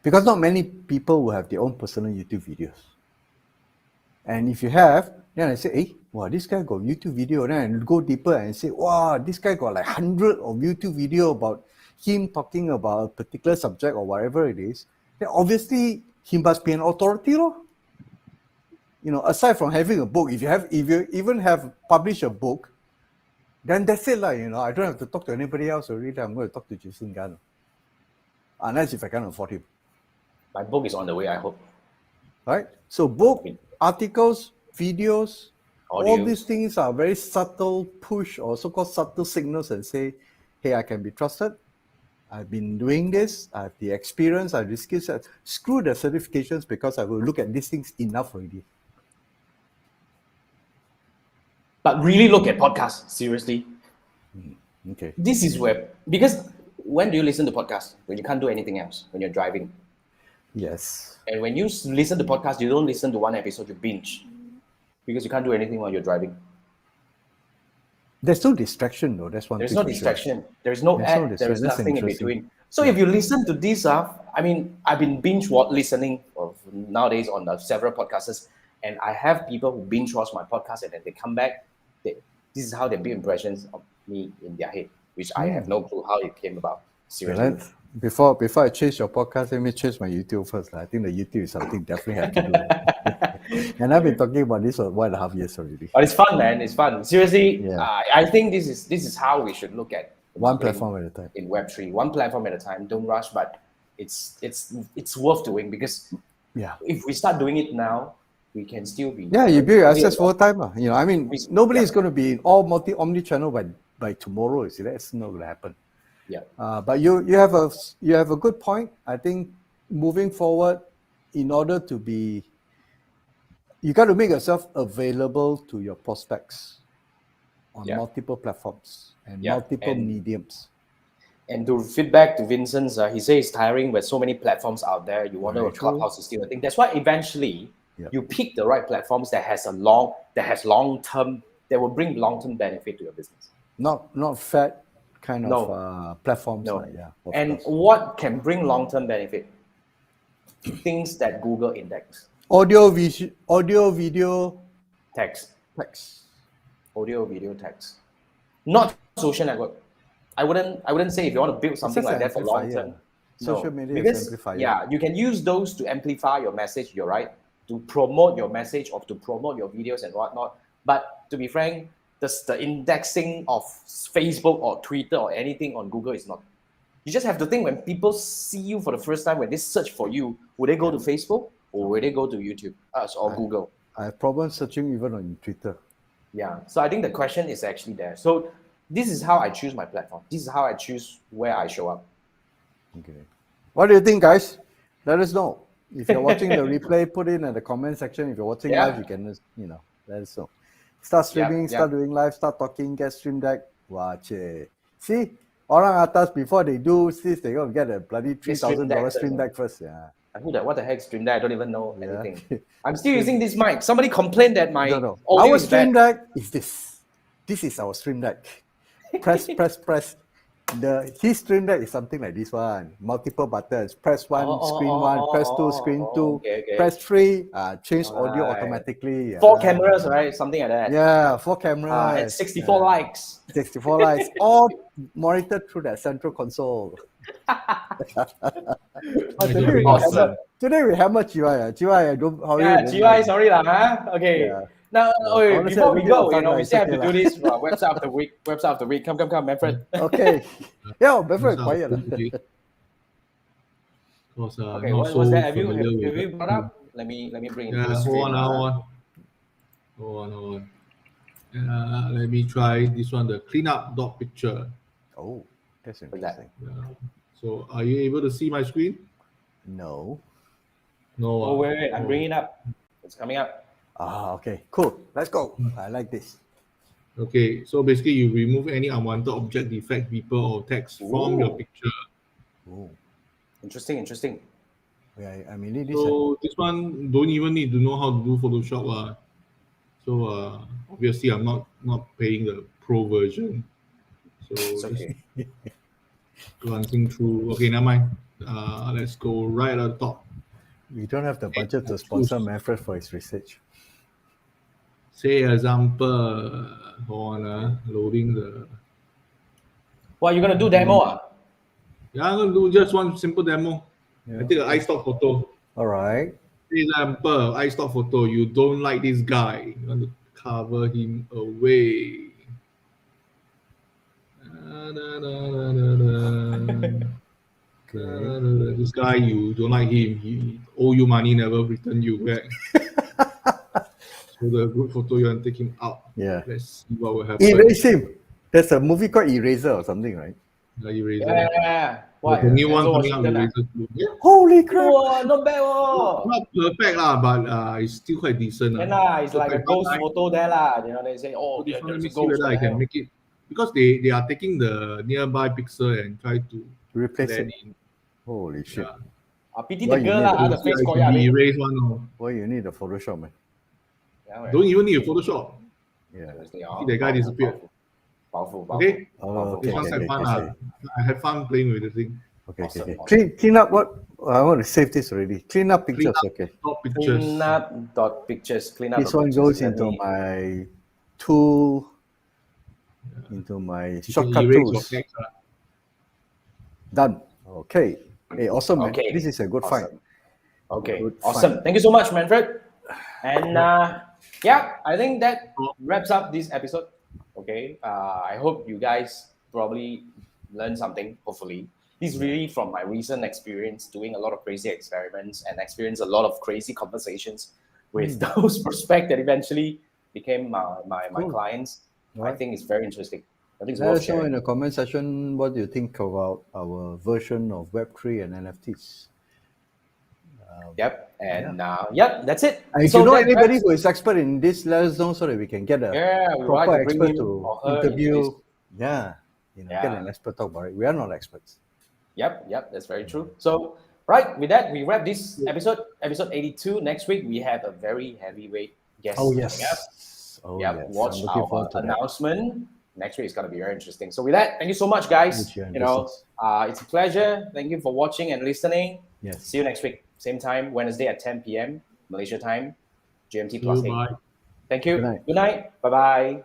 Because not many people will have their own personal YouTube videos. And if you have, then I say, hey, wow, this guy got YouTube video. Then I go deeper and say, wow, this guy got like 100 of YouTube video about him talking about a particular subject or whatever it is. Then obviously he must be an authority, lor. You know, aside from having a book, if you even have published a book, then that's it, like, you know, I don't have to talk to anybody else already. I'm going to talk to Jason Gunn, unless if I can't afford him. My book is on the way, I hope. Right? So book, articles, videos, all Audios. these things are very subtle push or so-called subtle signals and say, hey, I can be trusted. I've been doing this. I have the experience. I have the skill set. Screw the certifications because I will look at these things enough already. But really look at podcasts, seriously. Okay. This is where, because when do you listen to podcasts? When you can't do anything else, when you're driving. Yes. And when you listen to podcasts, you don't listen to one episode, you binge. Because you can't do anything while you're driving. There's no distraction though. That's one There's thing. no for sure. distraction. There's no ad. There's That's nothing in interesting. between. So if you listen to this, I mean, I've been binge listening nowadays on several podcasts, and I have people who binge watch my podcast and then they come back. This is how they build impressions of me in their head, which I have no clue how it came about. Seriously. Before I change your podcast, let me change my YouTube first. I think the YouTube is something definitely have to do. And I've been talking about this for 1.5 years already. But it's fun, man. It's fun. Seriously, Yeah. I think this is how we should look at One marketing platform at a time. in Web3. One platform at a time. Don't rush, but it's worth doing, because Yeah. if we start doing it now, we can still be. Yeah, you build your assets for a time. You know, I mean, nobody yeah. is going to be in all omni-channel by tomorrow. You see, that's not going to happen. Yeah. But you have a good point. I think moving forward, in order to be, you got to make yourself available to your prospects on multiple platforms and multiple mediums. And to feedback to Vincent's, he says it's tiring with so many platforms out there. You wonder if Clubhouse is still a thing. That's why eventually you pick the right platforms that has long-term, that will bring long-term benefit to your business. Not fat kind of platforms. No. Like, And what can bring long-term benefit? Things that Google index. Audio, video, Text. Audio, video, text. Not social network. I wouldn't say if you want to build something like that for long term. Social media because, is amplifier. Yeah, you can use those to amplify your message, you're right, to promote your message or to promote your videos and whatnot. But to be frank, the indexing of Facebook or Twitter or anything on Google is not. You just have to think, when people see you for the first time, when they search for you, would they go to Facebook or would they go to YouTube or Google? I have problems searching even on Twitter. Yeah, so I think the question is actually there. So this is how I choose my platform. This is how I choose where I show up. Okay. What do you think, guys? Let us know. If you're watching the replay, put it in the comment section. If you're watching live, you can, let us know. Start streaming, start doing live, start talking, get stream deck. Watch it. See, orang atas, before they do this, they're going to get a bloody $3,000 stream deck first. Yeah. What the heck stream deck? I don't even know anything. I'm still using this mic. Somebody complained that my audio our is stream bad. deck is this. This is our stream deck. Press. His stream deck is something like this one. Multiple buttons. Press one, screen one. Press two, screen two. Okay. Press three. Change audio automatically. 4 cameras, right? Something like that. Yeah, 4 cameras. And 64 likes. 64 likes. All monitored through that central console. Today we hammer GY. GY, sorry lah. Okay. Yeah. Now, before we go, we still have to do this website of the week. Come, Manfred. Okay. Yeah, Manfred, quiet. Okay, what was that? Have you brought up? Let me bring it to the screen. Hold on. Let me try this one, the cleanup dog picture. Oh, that's interesting. So, are you able to see my screen? No. No. Oh, wait, I'm bringing it up. It's coming up. Okay, cool. Let's go. I like this. Okay, so basically you remove any unwanted object, defect, people, or text from your picture. Oh. Interesting. Yeah, I mean, this one don't even need to know how to do Photoshop. So obviously I'm not paying the pro version. So it's okay. Glancing through. Okay, never mind. Let's go right at the top. We don't have the budget to sponsor Manfred for his research. Say example, hold on, loading the. What, you gonna do demo? Yeah, I'm gonna do just one simple demo. I take an iStock photo. All right. For example, iStock photo. You don't like this guy. You want to cover him away. This guy, you don't like him. He owe you money, never return you back. So the good photo, you want to take him out. Yeah. Let's see what will happen. Erase him. There's a movie called Eraser or something, right? Eraser. Yeah. What? The new one Denzel coming out, Washington, Eraser 2. Yeah. Holy crap! Wow, not bad. Oh. Not perfect lah, but it's still quite decent. Yeah, nah, it's like a ghost Right? photo there lah. You know, they say, oh, Let there's me a see whether ghost. I can make it, because they are taking the nearby pixel and try to Replace blend it. in. Holy shit! Yeah. Pity Why the you girl need lah, to the face It got can be yeah. erased one. No. Why you need a Photoshop, man? Don't even need a Photoshop. Yeah. See that guy disappeared. Powerful. Okay. Oh, This okay. one's okay, fun. okay. I had fun playing with the thing. Okay, Awesome, okay. awesome. Clean up what? I want to save this already. Clean up pictures, up okay. Top pictures. Clean up dot pictures. Clean up This dot one pictures. goes Let into me- my tool, into my You can shortcut erase your tools. text. Done. Okay. Hey, awesome, man. Okay. This is a good find. Awesome. Okay, Good awesome. find. Thank you so much, Manfred. And yeah, I think that wraps up this episode. Okay, I hope you guys probably learned something, hopefully. This is really from my recent experience doing a lot of crazy experiments and experience a lot of crazy conversations with those prospects that eventually became my Cool. clients. I Alright. think it's very interesting. I think it's Let worth us know in sharing. the comment section what do you think about our version of Web3 and NFTs. Yep, and yep, that's it. And if So you know that anybody wraps- who is expert in this, let us know so that we can get a Yeah, we would proper like to bring expert him to or her into interview. this. Yeah, get Yeah. an expert talk about it. We are not experts. Yep, that's very true. So, right, with that, we wrap this episode 82. Next week, we have a very heavyweight guest Oh coming up. yes. Oh Yep, yes. watch I'm looking our forward to that. announcement. Next week is going to be very interesting. So, with that, thank you so much, guys. Good year in You know, business. it's a pleasure. Thank you for watching and listening. Yes. See you next week, same time, Wednesday at 10 p.m. Malaysia time, GMT See plus you, 8. bye. Thank you. Good night. Good night. Bye bye.